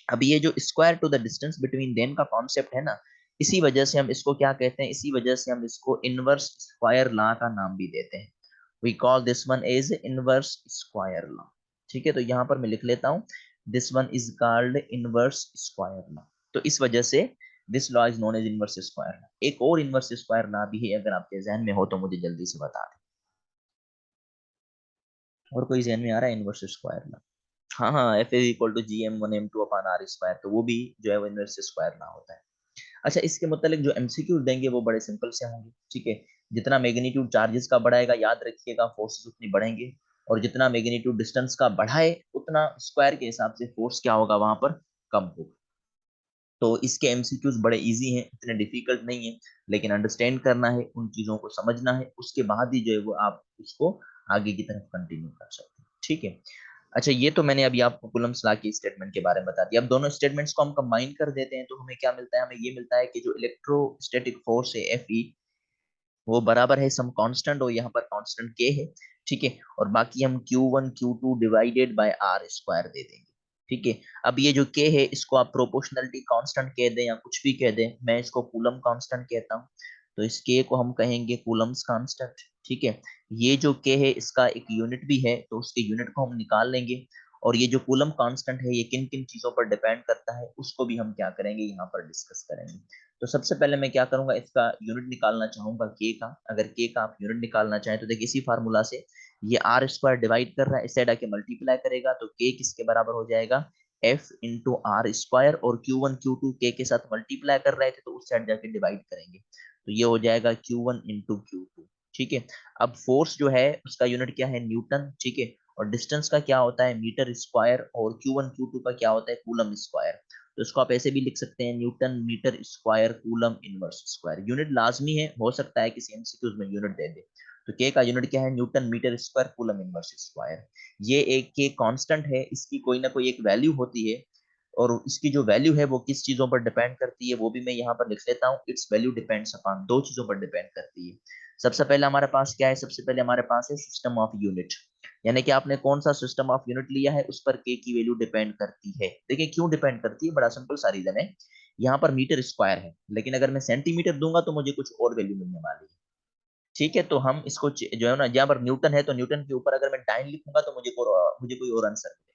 अब ये जो square to the distance between them का कॉन्सेप्ट है ना, इसी वजह से हम इसको क्या कहते हैं, इसी वजह से हम इसको इनवर्स स्क्वायर लॉ का नाम भी देते हैं। We call this one as inverse square law. ठीक है, तो यहाँ पर मैं लिख लेता हूँ, this one is called inverse square law. तो इस वजह से this law is known as inverse square law. एक और इनवर्स स्क्वायर लॉ भी है, अगर आपके जहन में हो तो मुझे जल्दी से बता दें। और कोई जहन में आ रहा है इनवर्स स्क्वायर लॉ? हाँ हाँ, F is equal to GM1M2/R², तो वो भी जो है वो इनवर्स स्क्वायर लॉ होता है। अच्छा, इसके मतलब जो एमसीक्यू देंगे वो बड़े सिंपल से होंगे, ठीक है। जितना मैग्नीट्यूड चार्जेस का बढ़ाएगा, याद रखिएगा फोर्सेस उतनी बढ़ेंगे, और जितना मैग्नीट्यूड डिस्टेंस का बढ़ाए उतना स्क्वायर के हिसाब से फोर्स क्या होगा वहां पर, कम होगा। तो इसके एमसीक्यूज बड़े इजी हैं, इतने डिफिकल्ट नहीं है, लेकिन अंडरस्टैंड करना है, उन चीजों को समझना है, उसके बाद ही जो है वो आप उसको आगे की तरफ कंटिन्यू कर सकते हैं, ठीक है। अच्छा, ये तो मैंने अभी आपको कूलम्स लॉ की स्टेटमेंट के बारे में बता दिया। अब दोनों स्टेटमेंट्स को हम कंबाइन कर देते हैं तो हमें क्या मिलता है, हमें ये मिलता है कि जो इलेक्ट्रोस्टैटिक फोर्स है Fe, वो बराबर है सम कांस्टेंट, और यहाँ पर कांस्टेंट K है, ठीक है, और बाकी हम Q1 Q2 divided bye R² दे देंगे, ठीक है। अब ये जो K है इसको आप प्रोपोर्शनलिटी कांस्टेंट कह दें या कुछ भी कह दें, मैं इसको कूलम कांस्टेंट कहता हूँ, तो इस K को हम कहेंगे कूलम्स कांस्टेंट, ठीक है। ये जो K है इसका एक यूनिट भी है, तो उसके यूनिट को हम निकाल लेंगे। और ये जो कूलम कांस्टेंट है ये किन किन चीजों पर डिपेंड करता है उसको भी हम क्या करेंगे, यहाँ पर डिस्कस करेंगे। तो सबसे पहले मैं क्या करूंगा, इसका यूनिट निकालना चाहूंगा के का। अगर के का आप यूनिट निकालना चाहें तो देखिए इसी फार्मूला से, ये R² डिवाइड कर रहा है, इस साइड आके मल्टीप्लाई करेगा तो के किसके बराबर हो जाएगा, F × R², और Q1 Q2 के साथ मल्टीप्लाई कर रहे थे तो उस साइड जाके डिवाइड करेंगे, तो ये हो जाएगा Q1 × Q2, ठीक है। अब फोर्स जो है उसका यूनिट क्या है, न्यूटन, ठीक है, और डिस्टेंस का क्या होता है, मीटर स्क्वायर, और Q1 Q2 का क्या होता है, कूलम स्क्वायर। तो इसको आप ऐसे भी लिख सकते हैं, newton metre square coulomb inverse square. Unit लाजमी है, हो सकता है किसी एमसीक्यूज में यूनिट दे दे, तो के का यूनिट क्या है, newton metre square coulomb inverse square. ये एक के कांस्टेंट है, इसकी कोई ना कोई एक वैल्यू होती है, और इसकी जो वैल्यू है वो किस चीजों पर डिपेंड करती है वो भी मैं यहाँ पर लिख लेता हूँ। इट्स वैल्यू डिपेंड्स अपॉन, दो चीजों पर डिपेंड करती है। सबसे पहले हमारे पास क्या है, सबसे पहले हमारे पास है सिस्टम ऑफ यूनिट, यानी कि आपने कौन सा सिस्टम ऑफ यूनिट लिया है उस पर के की वैल्यू डिपेंड करती है। देखिए क्यों डिपेंड करती है, बड़ा सिंपल सा रीजन है। यहाँ पर मीटर स्क्वायर है, लेकिन अगर मैं सेंटीमीटर दूंगा तो मुझे कुछ और वैल्यू मिलने वाली है। ठीक है, तो हम इसको जो है ना, जहाँ पर न्यूटन है तो न्यूटन के ऊपर अगर मैं डाइन लिखूंगा तो मुझे कोई और आंसर मिलेगा।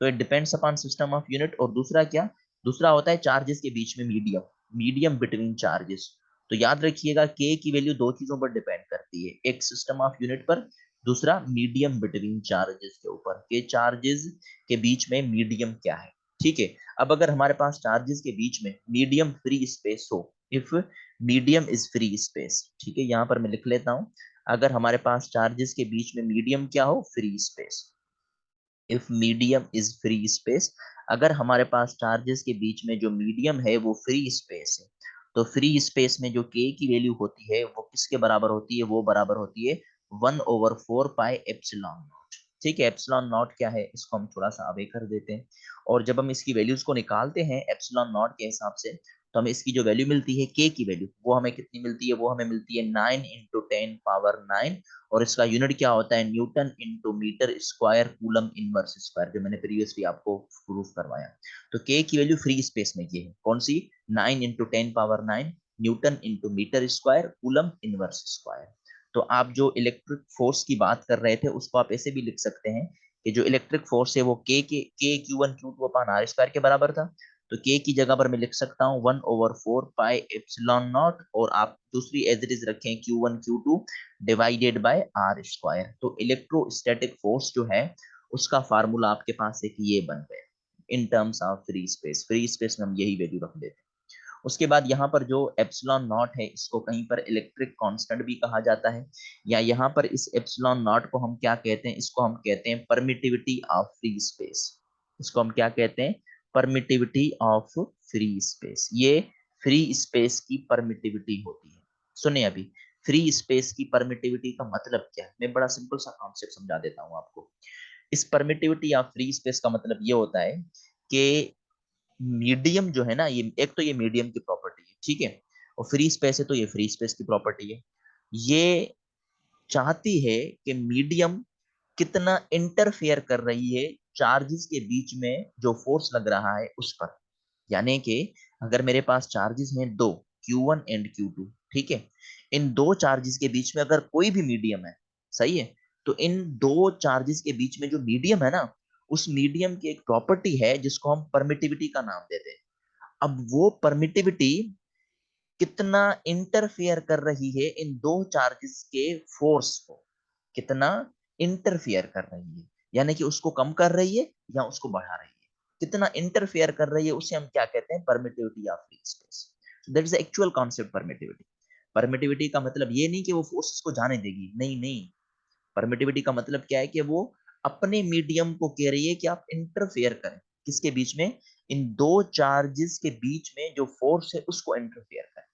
तो it depends upon system of unit. और दूसरा क्या, दूसरा होता है चार्जेस के बीच में मीडियम, मीडियम बिटवीन चार्जेस। तो याद रखिएगा के की वैल्यू दो चीजों पर डिपेंड करती है, एक सिस्टम ऑफ यूनिट पर, दूसरा मीडियम बिटवीन चार्जेस के ऊपर, के चार्जेस के बीच में मीडियम क्या है। ठीक है, अब अगर हमारे पास चार्जेस के बीच में मीडियम फ्री स्पेस हो, if medium is free space, ठीक है, यहाँ पर मैं लिख लेता हूं, अगर हमारे पास चार्जेस के बीच में मीडियम क्या हो, free space, if medium is free space, अगर हमारे पास चार्जेस के बीच में जो मीडियम है वो फ्री स्पेस है, तो फ्री स्पेस में जो के की वैल्यू होती है वो किसके बराबर होती है, वो बराबर होती है 1/4 पाई एप्सिलॉन नॉट। ठीक है, एप्सिलॉन नॉट क्या है इसको हम थोड़ा सा अवे कर देते हैं, और जब हम इसकी वैल्यूज को निकालते हैं एप्सिलॉन नॉट के हिसाब से, तो हमें इसकी जो वैल्यू मिलती है के की वैल्यू, वो हमें कितनी मिलती है, वो हमें मिलती है 9 × 10⁻⁹, और इसका यूनिट क्या होता है, newton into metre square coulomb inverse square, जो मैंने प्रीवियसली आपको प्रूफ करवाया। तो के की वैल्यू फ्री स्पेस में ये है कौन सी, 9 × 10⁻⁹ newton into metre square coulomb inverse square. तो आप जो इलेक्ट्रिक फोर्स की बात कर रहे थे उसको आप ऐसे भी लिख सकते हैं कि जो इलेक्ट्रिक फोर्स है वो के Q1 Q2/r² के बराबर था। तो के की जगह पर मैं लिख सकता हूँ 1/4 पाई एप्सिलॉन नॉट, और आप दूसरी एज इट इज रखें Q1 Q2 divided by R square. तो इलेक्ट्रोस्टैटिक फोर्स जो है उसका फार्मूला आपके पास एक ये बन गया in terms of free space. Free space में हम यही वैल्यू रख देते हैं। उसके बाद यहाँ पर जो एप्सिलॉन नॉट है इसको कहीं पर इलेक्ट्रिक कांस्टेंट भी कहा जाता है, या यहाँ पर इस एप्सिलॉन नॉट को हम क्या कहते हैं, इसको हम कहते हैं परमिटिविटी ऑफ फ्री स्पेस। इसको हम क्या कहते हैं, परमिटिविटी ऑफ फ्री स्पेस। ये फ्री स्पेस की परमिटिविटी होती है। सुनिए अभी, फ्री स्पेस की परमिटिविटी का मतलब क्या है, मैं बड़ा सिंपल सा कॉन्सेप्ट समझा देता हूँ आपको। इस परमिटिविटी ऑफ फ्री स्पेस का मतलब ये होता है कि मीडियम जो है ना, ये एक तो ये मीडियम की प्रॉपर्टी है, ठीक है, और फ्री स्पेस है तो ये फ्री स्पेस की प्रॉपर्टी है। ये चाहती है कि मीडियम कितना इंटरफेयर कर रही है चार्जेस के बीच में जो फोर्स लग रहा है उस पर। यानी कि अगर मेरे पास चार्जेस हैं दो, Q1 एंड Q2, ठीक है, इन दो चार्जेस के बीच में अगर कोई भी मीडियम है, सही है, तो इन दो चार्जेस के बीच में जो मीडियम है ना, उस मीडियम की एक प्रॉपर्टी है जिसको हम परमिटिविटी का नाम देते हैं। अब वो परमिटिविटी कितना इंटरफेयर कर रही है इन दो चार्जेस के फोर्स को, कितना इंटरफेयर कर रही है, यानी कि उसको कम कर रही है या उसको बढ़ा रही है, कितना इंटरफेयर कर रही है उसे हम क्या कहते हैं, permittivity of free space. That is actual concept permittivity. Permittivity का मतलब ये नहीं कि वो फोर्स उसको जाने देगी, नहीं नहीं। परमिटिविटी का मतलब क्या है कि वो अपने मीडियम को कह रही है कि आप इंटरफेयर करें, किसके बीच में, इन दो चार्जेस के बीच में जो फोर्स है उसको इंटरफेयर करें।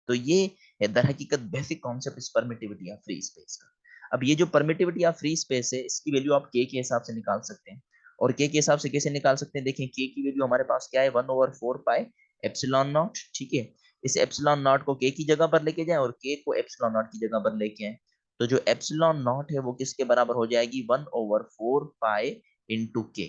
तो ये है दर हकीकत बेसिक कॉन्सेप्ट इस परमिटिविटी ऑफ फ्री स्पेस का। अब ये जो परमिटिविटी ऑफ फ्री स्पेस है इसकी वैल्यू आप के हिसाब से निकाल सकते हैं। और के हिसाब से कैसे निकाल सकते हैं, देखें के की वैल्यू हमारे पास क्या है, 1/4 पाई एप्सिलॉन नॉट, ठीक है। इस एप्सिलॉन नॉट को के की जगह पर लेके जाए और के को एप्सिलॉन नॉट की जगह पर लेके आए, तो जो एप्सिलॉन नॉट है वो किसके बराबर हो जाएगी, 1/4 पाई इंटू के,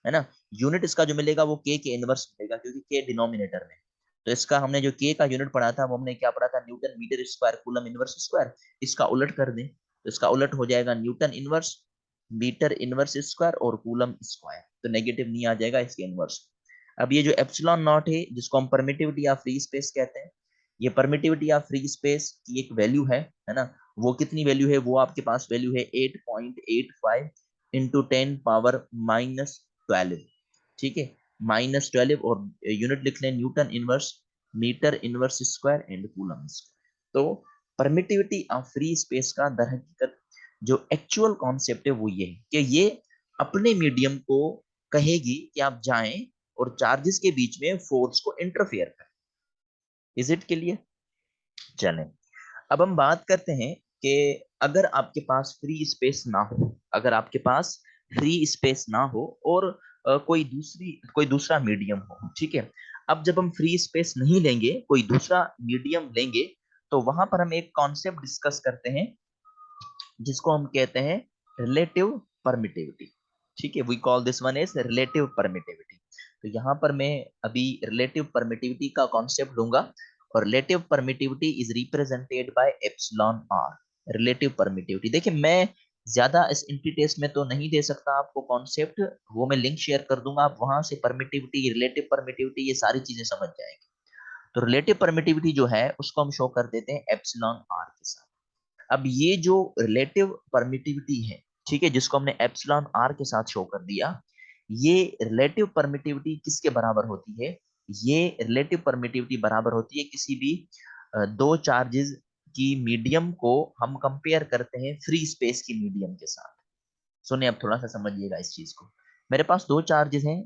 है ना। यूनिट इसका जो मिलेगा वो के इनवर्स मिलेगा, क्योंकि के डिनोमिनेटर में। तो इसका हमने जो के का यूनिट पढ़ा था वो हमने क्या पढ़ा था, newton metre square coulomb inverse square. इसका उलट कर दें तो इसका उलट हो जाएगा newton inverse metre inverse square और कूलम स्क्वायर, तो नेगेटिव नहीं आ जाएगा इसके इनवर्स। अब ये जो एप्सिलॉन नॉट है जिसको हम परमिटिविटी ऑफ फ्री स्पेस कहते हैं, ये परमिटिविटी ऑफ फ्री स्पेस की एक वैल्यू है ना। वो कितनी वैल्यू है, वो आपके पास वैल्यू है 8.85 इंटू 10⁻⁻12, ठीक है, -12, और यूनिट लिख लें newton inverse metre inverse square and coulomb square. तो परमिटिविटी ऑफ फ्री स्पेस का दर हकीकत जो एक्चुअल कॉन्सेप्ट है वो ये है कि ये अपने मीडियम को कहेगी कि आप जाएं और चार्जेस के बीच में फोर्स को इंटरफेयर करें। Is it clear? चलें, अब हम बात करते हैं कि अगर आपके पास फ्री स्पेस ना हो, अगर आपके पास फ्री स्पेस ना हो और कोई दूसरा मीडियम हो, ठीक है। अब जब हम फ्री स्पेस नहीं लेंगे, कोई दूसरा मीडियम लेंगे, तो वहां पर हम एक कॉन्सेप्ट डिस्कस करते हैं जिसको हम कहते हैं रिलेटिव परमिटिविटी। ठीक है, we call this one as relative permittivity. तो यहाँ पर मैं अभी रिलेटिव परमिटिविटी का कॉन्सेप्ट लूंगा, और relative permittivity is represented by epsilon R. Relative permittivity, देखिए मैं ज्यादा इस एंट्री टेस्ट में तो नहीं दे सकता आपको कॉन्सेप्ट, वो मैं लिंक शेयर कर दूंगा, आप वहां से परमिटिविटी, रिलेटिव परमिटिविटी, ये सारी चीजें समझ जाएंगे। तो रिलेटिव परमिटिविटी जो है उसको हम शो कर देते हैं एप्सिलॉन आर के साथ। अब ये जो रिलेटिव परमिटिविटी है, ठीक है, जिसको हमने एप्सिलॉन आर के साथ शो कर दिया, ये रिलेटिव परमिटिविटी किसके बराबर होती है? ये रिलेटिव परमिटिविटी बराबर होती है किसी भी दो चार्जेस की मीडियम को हम कंपेयर करते हैं फ्री स्पेस की मीडियम के साथ। सुनिए, अब थोड़ा सा समझिएगा इस चीज को। मेरे पास दो चार्जेस हैं,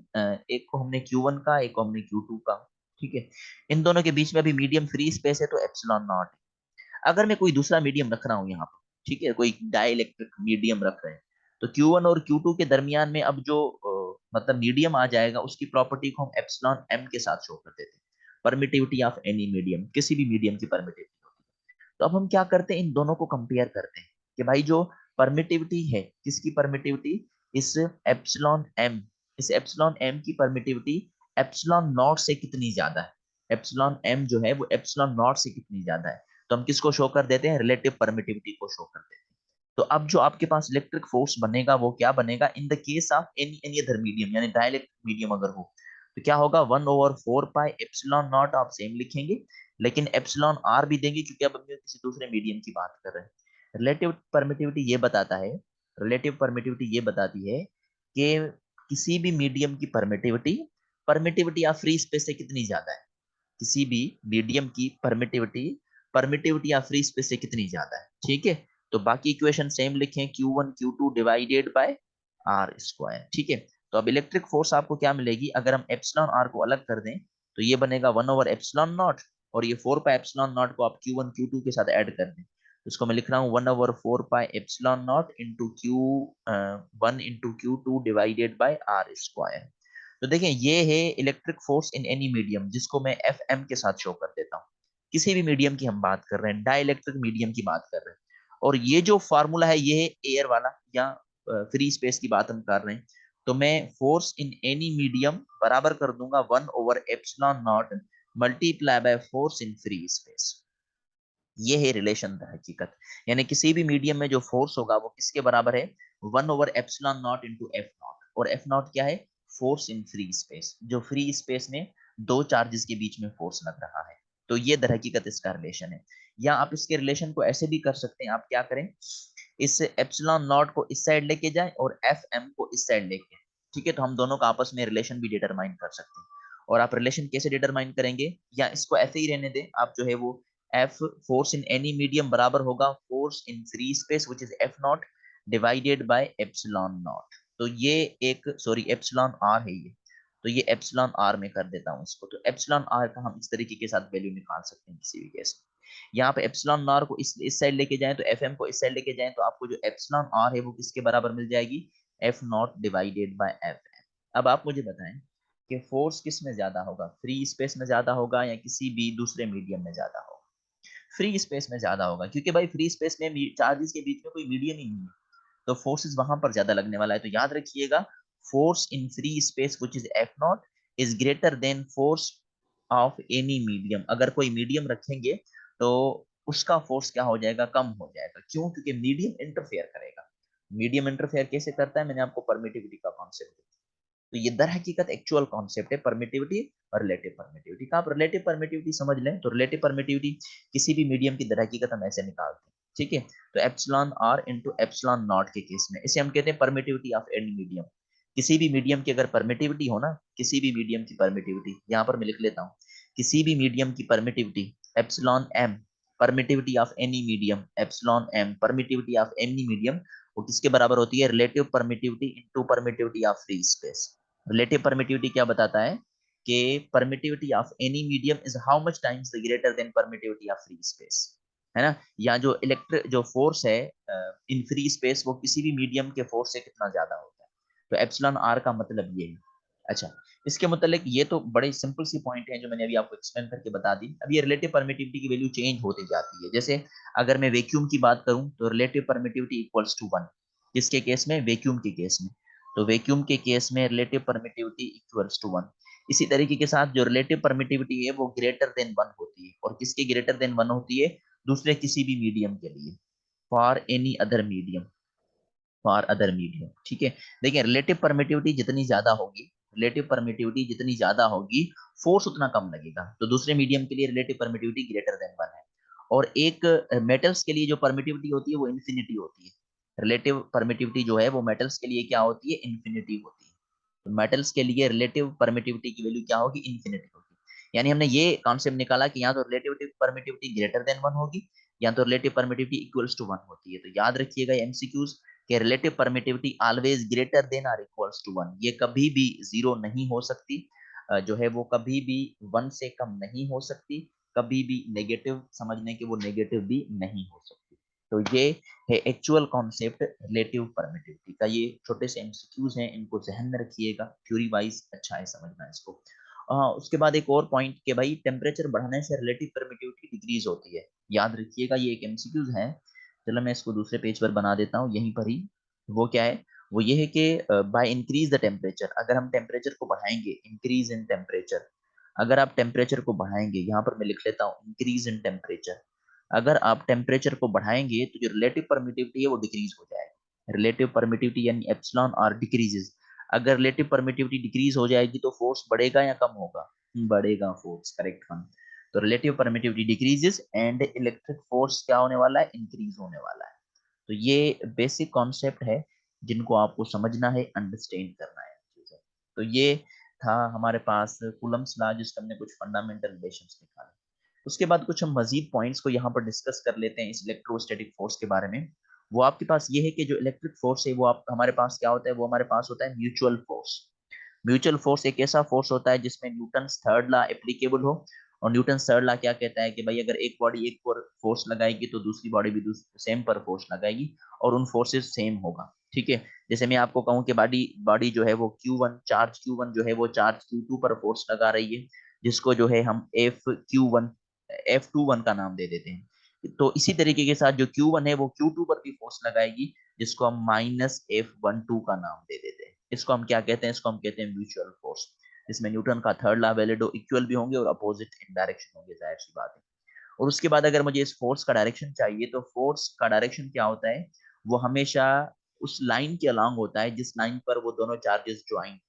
एक को हमने Q1 का, एक को हमने Q2 का, ठीक है। इन दोनों के बीच में अभी मीडियम फ्री स्पेस है, तो एप्सिलॉन नॉट। अगर मैं कोई दूसरा मीडियम रख रहा हूँ यहाँ पर, ठीक है, कोई डाइलेक्ट्रिक मीडियम रख रहे हैं, तो Q1 और Q2 के दरमियान में अब जो मतलब मीडियम आ जाएगा, उसकी प्रॉपर्टी को हम एप्सिलॉन एम के साथ शो कर देते हैं। परमिटिविटी ऑफ एनी मीडियम, किसी भी मीडियम की परमिटिविटी होती है। तो अब हम क्या करते हैं, इन दोनों को कंपेयर करते हैं कि भाई जो परमिटिविटी है, किसकी परमिटिविटी, इस एप्सिलॉन एम, इस एप्सिलॉन एम की परमिटिविटी एप्सिलॉन नॉट से कितनी ज्यादा है। एप्सिलॉन एम जो है वो एप्सिलॉन नॉट से कितनी ज्यादा है, तो हम किसको शो कर देते हैं, रिलेटिव परमिटिविटी को शो कर देते हैं। तो अब जो आपके पास इलेक्ट्रिक फोर्स बनेगा वो क्या बनेगा, in the case of any any other medium, यानी डाइलेक्ट्रिक मीडियम अगर हो, तो क्या होगा, 1/4 पाई एप्सिलॉन नॉट, आप सेम लिखेंगे, लेकिन एप्सिलॉन आर भी देंगे, क्योंकि अब हम किसी दूसरे मीडियम की बात कर रहे हैं। रिलेटिव परमिटिविटी ये बताता है, रिलेटिव परमिटिविटी ये बताती है कि किसी भी मीडियम की permittivity, permittivity of free space से कितनी ज्यादा है। किसी भी मीडियम की परमिटिविटी, परमिटिविटी या फ्री स्पेस से कितनी ज्यादा है, ठीक है। तो बाकी इक्वेशन सेम लिखें, Q1 Q2 divided by R square, ठीक है। तो अब इलेक्ट्रिक फोर्स आपको क्या मिलेगी, अगर हम एप्सिलॉन आर को अलग कर दें, तो ये बनेगा 1/एप्सिलॉन नॉट, और ये 4 पाई एप्सिलॉन नॉट को आप Q1 Q2 के साथ ऐड कर दें, तो इसको मैं लिख रहा हूँ 1/4 pi epsilon naught into Q1 into Q2 divided by R square. तो देखें, ये है electric force in any medium, जिसको मैं एफ एम के साथ शो कर देता हूँ। किसी भी मीडियम की हम बात कर रहे हैं, डाइलेक्ट्रिक मीडियम की बात कर रहे हैं, और ये जो फार्मूला है ये है एयर वाला, या फ्री स्पेस की बात हम कर रहे हैं, तो मैं फोर्स इन एनी मीडियम बराबर कर दूंगा one by epsilon nought multiply by force in free space. ये है रिलेशन हकीकत, यानी किसी भी मीडियम में जो फोर्स होगा वो किसके बराबर है, 1/एप्सिलॉन नॉट इंटू एफ नॉट, और एफ नॉट क्या है, फोर्स इन फ्री स्पेस, जो फ्री स्पेस में दो चार्जेस के बीच में फोर्स लग रहा है। तो ये दर हकीकत इसका रिलेशन है। या आप इसके रिलेशन को ऐसे भी कर सकते हैं, आप क्या करें, इस एप्सिलॉन नॉट को इस साइड लेके जाएं और एफ एम को इस साइड लेके, ठीक है, तो हम दोनों का आपस में रिलेशन भी डिटरमाइन कर सकते हैं। और आप रिलेशन कैसे डिटरमाइन करेंगे, या इसको ऐसे ही रहने दें, आप जो है वो F, force in any medium बराबर होगा force in free space which is F naught divided by epsilon not. तो ये एक, सॉरी, एप्सिलॉन आर है ये, तो ये एप्सिलॉन आर में कर देता हूँ इसको। तो एप्सिलॉन आर का हम इस तरीके के साथ वैल्यू निकाल सकते हैं किसी भी केस में। यहाँ पे एप्सिलॉन आर को इस साइड लेके जाएं, तो एफ एम को इस साइड लेके जाएं, तो आपको जो एप्सिलॉन आर है वो किसके बराबर मिल जाएगी, F naught divided by F M. अब आप मुझे बताएं कि फोर्स किस में ज्यादा होगा, फ्री स्पेस में ज्यादा होगा या किसी भी दूसरे मीडियम में ज्यादा होगा। फ्री स्पेस में ज्यादा होगा, क्योंकि भाई फ्री स्पेस में चार्जेस के बीच में कोई मीडियम ही नहीं है, तो फोर्सेस वहां पर ज्यादा लगने वाला है। तो याद रखिएगा, force in free space which is F not is greater than force of any medium. अगर कोई मीडियम रखेंगे तो उसका फोर्स क्या हो जाएगा, कम हो जाएगा। क्यों? क्योंकि मीडियम इंटरफेयर करेगा। मीडियम इंटरफेयर कैसे करता है, मैंने आपको परमिटिविटी का कॉन्सेप्ट। तो ये दर हकीकत एक्चुअल कॉन्सेप्ट है परमिटिविटी और रिलेटिव परमिटिविटी का। आप रिलेटिव परमिटिविटी समझ लें, तो रिलेटिव परमिटिविटी किसी भी मीडियम की दर हकीकत हम ऐसे निकालते हैं, ठीक है। तो epsilon R into epsilon naught के केस में इसे हम कहते हैं परमिटिविटी ऑफ एनी मीडियम। किसी भी मीडियम की अगर परमिटिविटी हो ना, किसी भी मीडियम की परमिटिविटी, यहाँ पर मैं लिख लेता हूँ, किसी भी मीडियम की permittivity epsilon M, permittivity of any medium epsilon M, permittivity of any medium, वो किसके बराबर होती है, relative permittivity into permittivity of free space. Relative permittivity क्या बताता है कि permittivity of any medium is how much times the greater than permittivity of free space. है ना, या जो इलेक्ट्रिक जो फोर्स है इन फ्री स्पेस वो किसी भी मीडियम के फोर्स से कितना ज्यादा होता है। तो एप्सिलॉन आर का मतलब ये है। अच्छा, इसके मतलब ये तो बड़े सिंपल सी पॉइंट है जो मैंने अभी आपको एक्सप्लेन करके बता दी। अब ये रिलेटिव परमिटिविटी की वैल्यू चेंज होती जाती है। जैसे अगर मैं वैक्यूम की बात करूं तो रिलेटिव परमिटिविटी इक्वल्स टू 1, किसके केस में, वैक्यूम के केस में। तो वैक्यूम के केस में रिलेटिव परमिटिविटी इक्वल्स टू 1। इसी तरीके के साथ जो रिलेटिव परमिटिविटी है वो ग्रेटर देन 1 होती है, और किसके ग्रेटर देन 1 होती है, दूसरे किसी भी मीडियम के लिए, for any other medium, for other medium. ठीक है, देखिए रिलेटिव परमिटिविटी जितनी ज्यादा होगी, रिलेटिव परमिटिविटी जितनी ज्यादा होगी, फोर्स उतना कम लगेगा। तो दूसरे मीडियम के लिए रिलेटिव परमिटिविटी ग्रेटर देन 1 है। और एक मेटल्स के लिए जो परमिटिविटी होती है वो इन्फिनिटी होती है। रिलेटिव परमिटिविटी जो है वो मेटल्स के लिए क्या होती है, इन्फिनिटी होती है। तो मेटल्स के लिए रिलेटिव परमिटिविटी की वैल्यू क्या होगी, इन्फिनिटी होगी। यानी हमने ये कॉन्सेप्ट निकाला कि यहाँ तो रिलेटिव परमिटिविटी ग्रेटर देन 1 होगी, या तो रिलेटिव परमिटिविटी इक्वल्स टू 1 होती है। तो याद रखिएगा एमसीक्यूज कि relative permittivity always greater than और इक्वल्स टू 1, ये कभी भी जीरो नहीं हो सकती, जो है वो कभी भी 1 से कम नहीं हो सकती, कभी भी नेगेटिव समझने के वो नेगेटिव भी नहीं हो सकती। तो ये है एक्चुअल कॉन्सेप्ट रिलेटिव परमिटिविटी का। ये छोटे से एमसीक्यूज हैं, इनको ध्यान में रखिएगा, थ्योरी वाइज अच्छा है समझना इसको। उसके बाद एक और पॉइंट कि भाई टेम्परेचर बढ़ने से रिलेटिव परमिटिविटी डिक्रीज होती है, याद रखिएगा ये एक एमसीक्यूज है। चलो मैं इसको दूसरे पेज पर बना देता हूँ यहीं पर ही। वो क्या है, वो ये है कि बाय इंक्रीज द टेम्परेचर, अगर हम टेम्परेचर को बढ़ाएंगे, इंक्रीज इन टेम्परेचर, अगर आप टेम्परेचर को बढ़ाएंगे, यहाँ पर मैं लिख लेता हूँ इंक्रीज इन टेम्परेचर, अगर आप टेम्परेचर को बढ़ाएंगे तो जो रिलेटिव परमिटिविटी है वो डिक्रीज हो जाएगी। रिलेटिव परमिटिविटी यानी एप्सिलॉन आर डिक्रीजेस। अगर रिलेटिव परमिटिविटी डिक्रीज हो जाएगी तो फोर्स बढ़ेगा या कम होगा, बढ़ेगा फोर्स, करेक्ट वन। तो relative permittivity decreases and electric force क्या होने वाला है, इंक्रीज होने वाला है। तो ये बेसिक कॉन्सेप्ट है जिनको आपको समझना है, अंडरस्टैंड करना है चीजें। तो ये था हमारे पास कूलम्स लॉ जिसका हमने कुछ फंडामेंटल रिलेशंस निकाले। उसके बाद कुछ हम मजीद पॉइंट्स को यहाँ पर डिस्कस कर लेते हैं इस इलेक्ट्रोस्टैटिक फोर्स के बारे में। वो आपके पास ये है कि जो इलेक्ट्रिक फोर्स है वो आप हमारे पास क्या होता है, वो हमारे पास होता है म्यूचुअल फोर्स। म्यूचुअल फोर्स एक ऐसा फोर्स होता है जिसमें न्यूटन थर्ड लॉ एप्लीकेबल हो। और न्यूटन थर्ड लॉ क्या कहता है कि भाई अगर एक बॉडी एक पर फोर्स लगाएगी तो दूसरी बॉडी भी सेम पर फोर्स लगाएगी, और उन फोर्सेस सेम होगा। ठीक है, जैसे मैं आपको कहूं कि बॉडी बॉडी जो है वो Q1 चार्ज Q1 जो है वो चार्ज Q2 पर फोर्स लगा रही है, जिसको जो है हम F21 का नाम दे देते हैं। तो इसी तरीके के साथ जो Q1 है वो Q2 पर भी फोर्स लगाएगी, जिसको हम -F12 का नाम दे देते हैं। इसको हम क्या कहते हैं, इसको हम कहते हैं म्यूचुअल फोर्स। इसमें न्यूटन का थर्ड लॉ वैलिड हो, इक्वल भी होंगे और अपोजिट इन डायरेक्शन होंगे, जाहिर सी बात है। और उसके बाद अगर मुझे इस फोर्स का डायरेक्शन चाहिए तो फोर्स का डायरेक्शन क्या होता है, वो हमेशा उस लाइन के अलोंग होता है जिस लाइन पर वो दोनों चार्जेस ज्वाइन।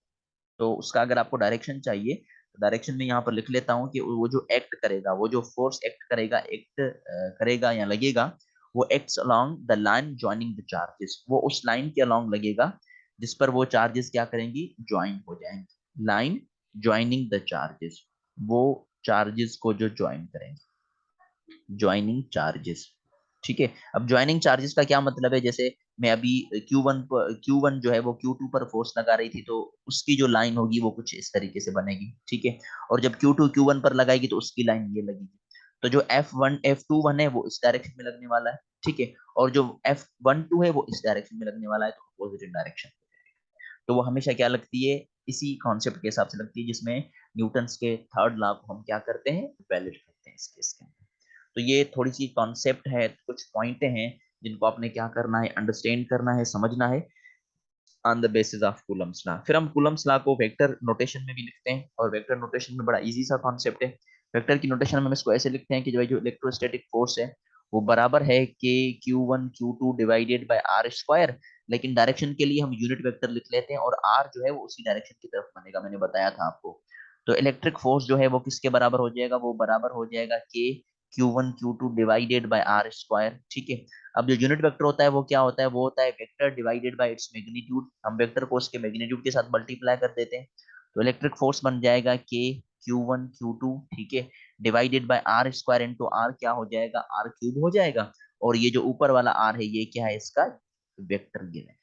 तो उसका अगर आपको डायरेक्शन चाहिए तो डायरेक्शन में यहाँ पर लिख लेता हूँ कि वो जो एक्ट करेगा, वो जो फोर्स एक्ट करेगा, एक्ट करेगा या लगेगा, वो acts along the line joining the charges, वो उस लाइन के अलोंग लगेगा जिस पर वो चार्जेस क्या करेंगी, ज्वाइन हो जाएंगी। लाइन ज्वाइनिंग द चार्जेस, वो चार्जेस को जो ज्वाइन करेंगे, ज्वाइनिंग चार्जेस। ठीक है, अब ज्वाइनिंग चार्जेस का क्या मतलब है, जैसे मैं अभी Q1 जो है वो Q2 पर फोर्स लगा रही थी, तो उसकी जो लाइन होगी वो कुछ इस तरीके से बनेगी। ठीक है, और जब Q2 Q1 पर लगाएगी तो उसकी लाइन ये लगेगी। तो जो F21 है वो इस डायरेक्शन में लगने वाला है। ठीक है, और जो F12 है वो इस डायरेक्शन में लगने वाला है, तो अपोजिट डायरेक्शन। तो वो हमेशा क्या लगती है, इसी कॉन्सेप्ट के हिसाब से लगती है जिसमें न्यूटन्स के थर्ड लॉ को हम क्या करते हैं, वैलिड करते हैं इस केस के अंदर। तो ये थोड़ी सी कॉन्सेप्ट है, कुछ पॉइंट हैं जिनको आपने क्या करना है, अंडरस्टैंड करना है, समझना है on the basis of Coulomb's law. फिर हम कूलम्स लॉ को वेक्टर नोटेशन में भी लिखते हैं, और वेक्टर नोटेशन में बड़ा इजी सा कॉन्सेप्ट है। वेक्टर की नोटेशन में हम इसको ऐसे लिखते हैं कि जो इलेक्ट्रोस्टैटिक फोर्स है वो बराबर है के Q1 Q2 divided by R square, लेकिन डायरेक्शन के लिए हम यूनिट वेक्टर लिख लेते हैं, और आर जो है वो उसी डायरेक्शन की तरफ बनेगा, मैंने बताया था आपको। तो इलेक्ट्रिक फोर्स जो है वो किसके बराबर हो जाएगा, वो बराबर हो जाएगा के Q1 Q2 divided by R square. ठीक है, अब जो यूनिट वेक्टर होता है वो क्या होता है, वो होता है vector divided by its magnitude. हम वेक्टर को उसके मैग्नीट्यूड के साथ मल्टीप्लाई कर देते हैं, तो इलेक्ट्रिक फोर्स बन जाएगा के Q1 Q2, ठीक है, divided by R square into R क्या हो जाएगा, आर क्यूब हो जाएगा। और ये जो ऊपर वाला आर है ये क्या है, इसका वेक्टर गिवन है।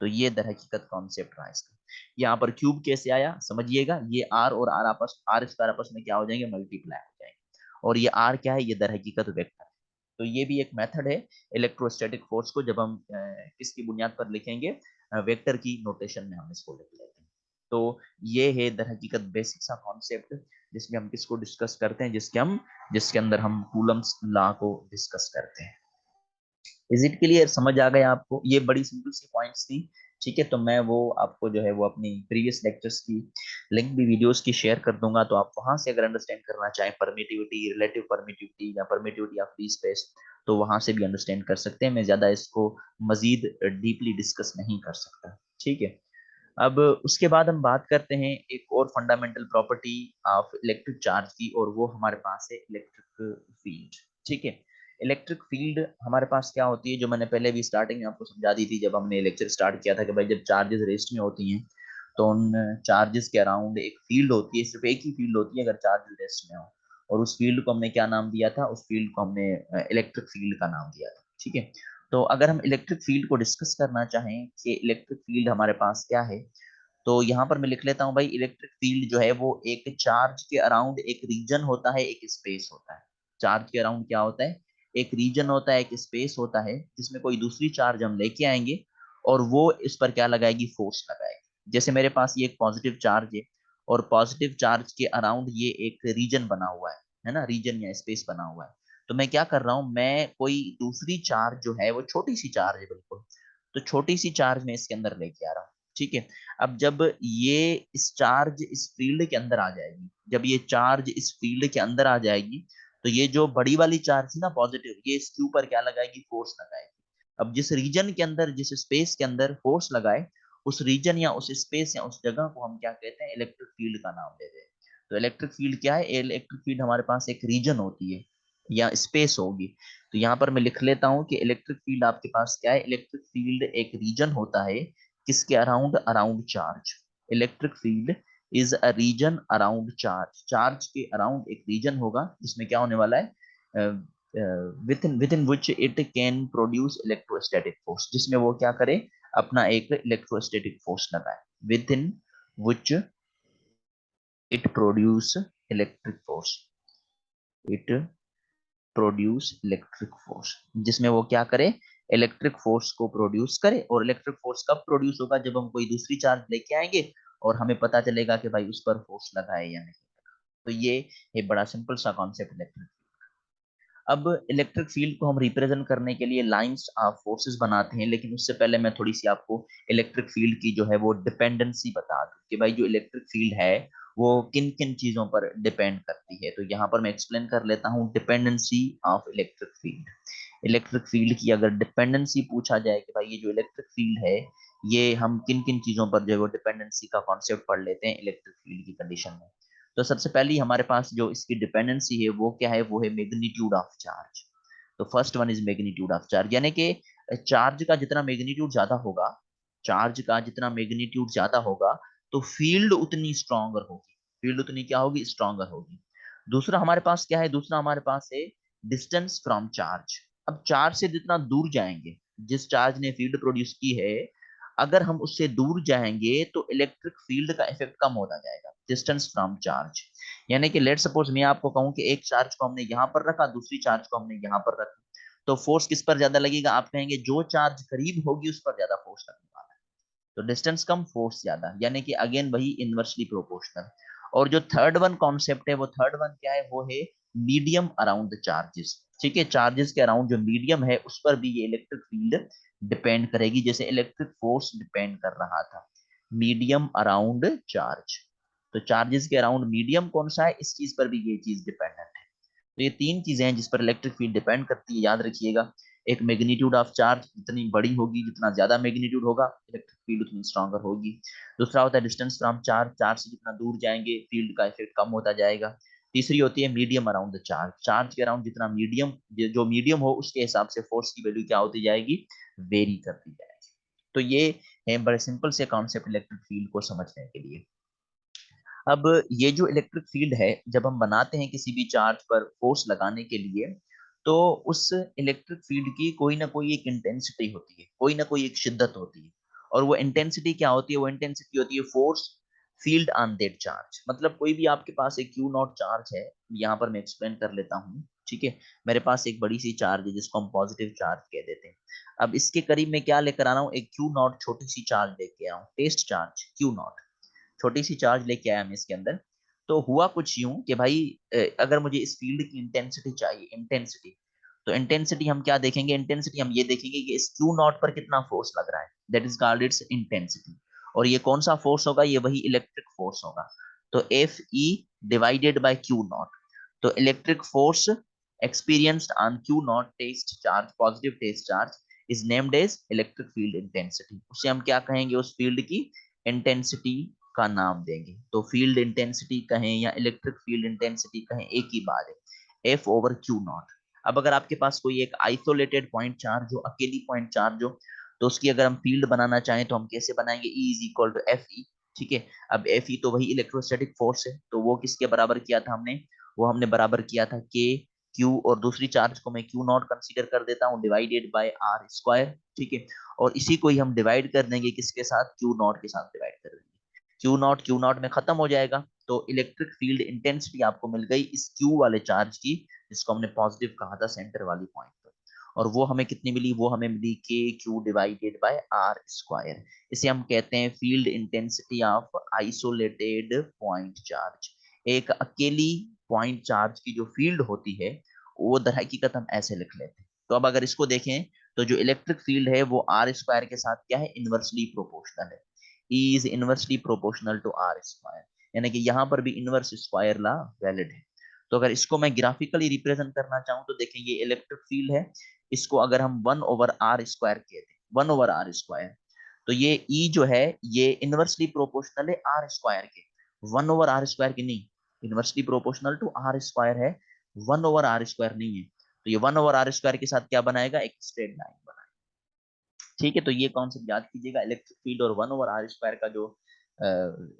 तो ये दर हकीकत कॉन्सेप्ट रहा इसका। यहाँ पर क्यूब कैसे आया समझिएगा, ये आर और आर स्क्वायर आपस में क्या हो जाएंगे, मल्टीप्लाई हो जाएंगे, और ये आर क्या है, ये दर हकीकत वेक्टर है। तो ये भी एक मेथड है इलेक्ट्रोस्टैटिक फोर्स को जब हम किसकी बुनियाद पर लिखेंगे, वेक्टर की नोटेशन में हम इसको लिख लेते हैं। तो ये है दर हकीकत बेसिक सा कॉन्सेप्ट जिसमें हम किसको डिस्कस करते हैं, जिसके अंदर हम कूलम्स लॉ को डिस्कस करते हैं। इज इट क्लियर, समझ आ गया आपको? ये बड़ी सिंपल सी पॉइंट्स थी। ठीक है, तो मैं वो आपको जो है वो अपनी प्रीवियस लेक्चर्स की लिंक भी वीडियोस की शेयर कर दूंगा, तो आप वहां से अगर अंडरस्टैंड करना चाहें परमिटिविटी, रिलेटिव परमिटिविटी या परमिटिविटी ऑफ फ्री स्पेस, तो वहां से भी अंडरस्टैंड कर सकते हैं। मैं ज्यादा इसको मजीद डीपली डिस्कस नहीं कर सकता। ठीक है, अब उसके बाद हम बात करते हैं एक और fundamental property of electric charge की, और वो हमारे पास है इलेक्ट्रिक फील्ड। ठीक है, इलेक्ट्रिक फील्ड हमारे पास क्या होती है, जो मैंने पहले भी स्टार्टिंग में आपको समझा दी थी जब हमने लेक्चर स्टार्ट किया था कि भाई जब चार्जेस रेस्ट में होती हैं तो उन चार्जेस के अराउंड एक फील्ड होती है, सिर्फ एक ही फील्ड होती है अगर चार्ज रेस्ट में हो, और उस फील्ड को हमने क्या नाम दिया था, उस फील्ड को हमने इलेक्ट्रिक फील्ड का नाम दिया था। ठीक है, तो अगर हम इलेक्ट्रिक फील्ड को डिस्कस करना चाहें कि इलेक्ट्रिक फील्ड हमारे पास क्या है, तो यहाँ पर मैं लिख लेता हूँ भाई, इलेक्ट्रिक फील्ड जो है वो एक चार्ज के अराउंड एक रीजन होता है, एक स्पेस होता है। चार्ज के अराउंड क्या होता है, एक रीजन होता है, एक स्पेस होता है, जिसमें कोई दूसरी चार्ज हम लेके आएंगे और वो इस पर क्या लगाएगी, फोर्स लगाएगी। जैसे मेरे पास ये एक पॉजिटिव चार्ज है और पॉजिटिव चार्ज के अराउंड ये एक रीजन बना हुआ है ना, रीजन या स्पेस बना हुआ है। तो मैं क्या कर रहा हूँ, मैं कोई दूसरी चार्ज जो है वो छोटी सी चार्ज है बिल्कुल, तो छोटी सी चार्ज मैं इसके अंदर लेके आ रहा हूँ। ठीक है, अब जब ये इस चार्ज इस फील्ड के अंदर आ जाएगी, जब ये चार्ज इस फील्ड के अंदर आ जाएगी, तो ये जो बड़ी वाली चार्ज थी ना पॉजिटिव, ये इसके ऊपर क्या लगाएगी, फोर्स लगाएगी। अब जिस रीजन के अंदर, जिस स्पेस के अंदर फोर्स लगाए, उस रीजन या उस स्पेस या उस जगह को हम क्या कहते हैं, इलेक्ट्रिक फील्ड का नाम देते हैं। तो इलेक्ट्रिक फील्ड क्या है, इलेक्ट्रिक फील्ड हमारे पास एक रीजन होती है या स्पेस होगी। तो यहाँ पर मैं लिख लेता हूँ कि इलेक्ट्रिक फील्ड आपके पास क्या है, इलेक्ट्रिक फील्ड एक रीजन होता है किसके around, around charge. Electric field is a region around charge, charge के अराउंड एक रीजन होगा जिसमें क्या होने वाला है, within which it can produce electrostatic force, जिसमें वो क्या करे, अपना एक इलेक्ट्रोस्टैटिक फोर्स लगाए, within which it produce electric force, it produce electric force, जिसमें वो क्या करे, इलेक्ट्रिक फोर्स को प्रोड्यूस करे। और इलेक्ट्रिक फोर्स कब प्रोड्यूस होगा, जब हम कोई दूसरी चार्ज लेके आएंगे और हमें पता चलेगा कि भाई उस पर फोर्स लगा है या नहीं। तो ये एक बड़ा सिंपल सा कॉन्सेप्ट इलेक्ट्रिक। अब इलेक्ट्रिक फील्ड को हम रिप्रेजेंट करने के लिए लाइंस ऑफ फोर्सेस बनाते हैं, लेकिन उससे पहले मैं थोड़ी सी आपको इलेक्ट्रिक फील्ड की जो है वो डिपेंडेंसी बता दूं कि भाई जो इलेक्ट्रिक फील्ड है वो किन किन चीजों पर डिपेंड करती है। तो यहाँ पर मैं एक्सप्लेन कर लेता हूँ dependency of electric field. Electric field की अगर डिपेंडेंसी पूछा जाए कि भाई ये जो इलेक्ट्रिक फील्ड है, ये हम किन किन चीजों पर जो है वो डिपेंडेंसी का कॉन्सेप्ट पढ़ लेते हैं इलेक्ट्रिक फील्ड की कंडीशन में। तो सबसे पहली हमारे पास जो इसकी डिपेंडेंसी है वो क्या है, वो है मैग्नीट्यूड ऑफ चार्ज। तो first one is magnitude of charge, यानी कि चार्ज का जितना मैग्नीट्यूड ज्यादा होगा, चार्ज का जितना मैग्नीट्यूड ज्यादा होगा, तो फील्ड उतनी स्ट्रॉन्गर होगी, फील्ड उतनी क्या होगी, स्ट्रॉन्गर होगी। दूसरा हमारे पास क्या है, दूसरा हमारे पास है डिस्टेंस फ्रॉम चार्ज। अब चार्ज से जितना दूर जाएंगे, जिस चार्ज ने फील्ड प्रोड्यूस की है, अगर हम उससे दूर जाएंगे तो इलेक्ट्रिक फील्ड का इफेक्ट कम होता जाएगा, डिस्टेंस फ्रॉम चार्ज। यानी कि लेट सपोज मैं आपको कहूं कि एक चार्ज को हमने यहां पर रखा, दूसरी चार्ज को हमने यहां पर रखा, तो फोर्स किस पर ज्यादा लगेगा, आप कहेंगे जो चार्ज करीब होगी उस पर ज्यादा फोर्स लगने वाला है। तो डिस्टेंस कम फोर्स ज्यादा, यानी कि अगेन वही इनवर्सली प्रोपोर्शनल। और जो थर्ड वन कॉन्सेप्ट है, वो थर्ड वन क्या है, वो है मीडियम अराउंड द चार्जेस। ठीक है, चार्जेस के अराउंड जो मीडियम है उस पर भी ये इलेक्ट्रिक फील्ड डिपेंड करेगी, जैसे इलेक्ट्रिक फोर्स डिपेंड कर रहा था मीडियम अराउंड चार्ज। तो चार्जेस के अराउंड मीडियम कौन सा है, इस चीज पर भी ये चीज डिपेंडेंट है। तो ये तीन चीजें हैं जिस पर इलेक्ट्रिक फील्ड डिपेंड करती है, याद रखिएगा। एक मैग्नीट्यूड ऑफ चार्ज, जितनी बड़ी होगी, जितना ज्यादा मैग्नीट्यूड होगा, इलेक्ट्रिक फील्ड उतनी स्ट्रॉन्गर होगी। दूसरा होता है डिस्टेंस फ्रॉम चार्ज, चार्ज से जितना दूर जाएंगे फील्ड का इफेक्ट कम होता जाएगा। तीसरी होती है medium around the charge, charge के अराउंड जितना मीडियम, जो मीडियम हो उसके हिसाब से फोर्स की वैल्यू क्या होती जाएगी, वेरी करती जाएगी। तो ये है बड़े सिंपल से कॉन्सेप्ट इलेक्ट्रिक फील्ड को समझने के लिए। अब ये जो इलेक्ट्रिक फील्ड है, जब हम बनाते हैं किसी भी चार्ज पर फोर्स लगाने के लिए, तो उस इलेक्ट्रिक फील्ड की कोई ना कोई एक इंटेंसिटी होती है, कोई ना कोई एक शिद्दत होती है। और वो इंटेंसिटी क्या होती है, वो इंटेंसिटी होती है force field on that charge. मतलब कोई भी आपके पास एक क्यू नॉट चार्ज है, यहाँ पर मैं एक्सप्लेन कर लेता हूँ। ठीक है। मेरे पास एक बड़ी सी चार्ज है जिसको हम पॉजिटिव चार्ज कह देते हैं। अब इसके करीब मैं क्या लेकर आ रहा हूँ, एक क्यू नॉट छोटी सी चार्ज लेके आया हूँ, टेस्ट चार्ज क्यू नॉट, छोटी सी चार्ज लेके आया मैं इसके अंदर। तो हुआ कुछ यूं कि भाई अगर मुझे इस फील्ड की इंटेंसिटी चाहिए, इंटेंसिटी, तो इंटेंसिटी हम क्या देखेंगे, इंटेंसिटी हम ये देखेंगे कि इस क्यू नॉट पर कितना फोर्स लग रहा है, that is called its intensity. और ये कौन सा फोर्स होगा, ये वही इलेक्ट्रिक फोर्स होगा। तो F E divided by Q nought, तो electric force experienced on q naught test charge, positive test charge, is named as electric field intensity। उसे हम क्या कहेंगे, उस फील्ड की इंटेंसिटी का नाम देंगे। तो फील्ड इंटेंसिटी कहें या इलेक्ट्रिक फील्ड इंटेंसिटी कहें, एक ही बात है, एफ ओवर क्यू नॉट। अब अगर आपके पास कोई एक आइसोलेटेड पॉइंट चार्ज हो, अकेली पॉइंट चार्ज हो, तो उसकी अगर हम फील्ड बनाना चाहें तो हम कैसे बनाएंगे, E is equal to F E. ठीक है। अब एफ ई तो वही इलेक्ट्रोस्टैटिक फोर्स है, तो वो किसके बराबर किया था हमने, वो हमने बराबर किया था के क्यू, और दूसरी चार्ज को मैं क्यू नॉट कंसीडर कर देता हूँ, डिवाइडेड बाय आर स्क्वायर। ठीक है। और इसी को ही हम डिवाइड कर देंगे किसके साथ, क्यू नॉट के साथ डिवाइड कर देंगे। क्यू नॉट में खत्म हो जाएगा, तो इलेक्ट्रिक फील्ड इंटेंसिटी आपको मिल गई इस क्यू वाले चार्ज की, जिसको हमने पॉजिटिव कहा था सेंटर वाली पॉइंट पर। और वो हमें कितनी मिली, वो हमें मिली K Q divided by R square. इसे हम कहते हैं field intensity of isolated point charge. एक अकेली पॉइंट चार्ज की जो फील्ड होती है, वो दर हकीकत हम ऐसे लिख लेते हैं। तो अब अगर इसको देखें, तो जो इलेक्ट्रिक फील्ड है वो आर स्क्वायर के साथ क्या है, इनवर्सली प्रोपोर्शनल है। E is inversely proportional to R square, यानी कि यहाँ पर भी इनवर्स स्क्वायर ला वैलिड है। तो अगर इसको मैं ग्राफिकली रिप्रेजेंट करना चाहूँ, तो देखें ये इलेक्ट्रिक फील्ड है, इसको अगर हम 1/r² कहते हैं, 1/r², तो ये E जो है ये इनवर्सली प्रोपोर्शनल है आर स्क्वायर के, 1/r² की नहीं, inversely proportional to R square है, 1/r² नहीं है। तो ये 1/r² के साथ क्या बनाएगा, एक स्ट्रेट लाइन बनाएगा। ठीक है। तो ये कॉन्सेप्ट याद कीजिएगा, इलेक्ट्रिक फील्ड और 1/r² का जो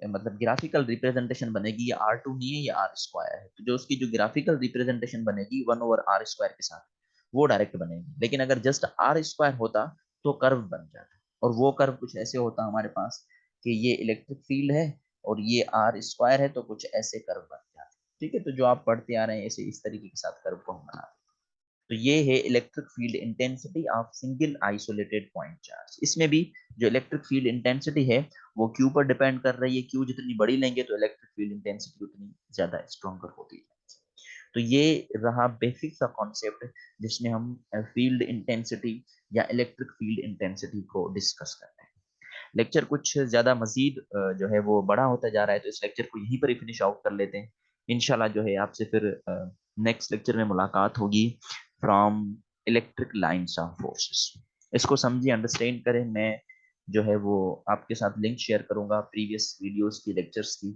मतलब ग्राफिकल रिप्रेजेंटेशन बनेगी, ये R2 नहीं है, ये R² है। तो जो उसकी जो ग्राफिकल रिप्रेजेंटेशन बनेगी 1/r² के साथ, वो डायरेक्ट बनेगी। लेकिन अगर जस्ट R² होता तो कर्व बन जाता, और वो कर्व कुछ ऐसे होता हमारे पास कि ये इलेक्ट्रिक फील्ड है और ये R² है, तो कुछ ऐसे कर्व बन जाते। ठीक है। तो जो आप पढ़ते आ रहे हैं ऐसे इस तरीके के साथ कर्व को हम बनाते हैं। तो ये है electric field intensity of single isolated point charge. इसमें भी जो इलेक्ट्रिक फील्ड इंटेंसिटी है वो क्यू पर डिपेंड कर रही है, क्यू जितनी बड़ी लेंगे तो इलेक्ट्रिक फील्ड इंटेंसिटी उतनी ज्यादा स्ट्रॉन्गर होती है। तो ये रहा बेसिक सा कॉन्सेप्ट जिसमें हम फील्ड इंटेंसिटी या इलेक्ट्रिक फील्ड इंटेंसिटी को डिस्कस करते हैं। लेक्चर कुछ ज्यादा मजीद जो है वो बड़ा होता जा रहा है, तो इस लेक्चर को यहीं पर ही फिनिश आउट कर लेते हैं। इंशाल्लाह जो है आपसे फिर नेक्स्ट लेक्चर में मुलाकात होगी from electric lines of forces. इसको समझिए, अंडरस्टैंड करें। मैं जो है वो आपके साथ लिंक शेयर करूंगा प्रीवियस वीडियोस की, लेक्चर्स की,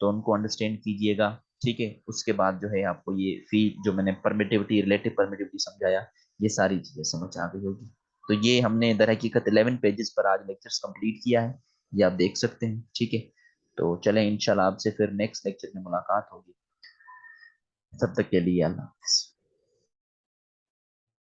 तो उनको अंडरस्टैंड कीजिएगा। ठीक है। उसके बाद जो है आपको ये फी जो मैंने परमिटिविटी, रिलेटिव परमिटिविटी समझाया, ये सारी चीजें समझ आ गई होगी। तो ये हमने दर हकीकत 11 पेजेस पर आज लेक्चर्स कंप्लीट किया है, ये आप देख सकते हैं। ठीक है। तो चलें, इंशाल्लाह आपसे फिर नेक्स्ट लेक्चर में मुलाकात होगी। तब तक के लिए अल्लाह हाफ़िज़।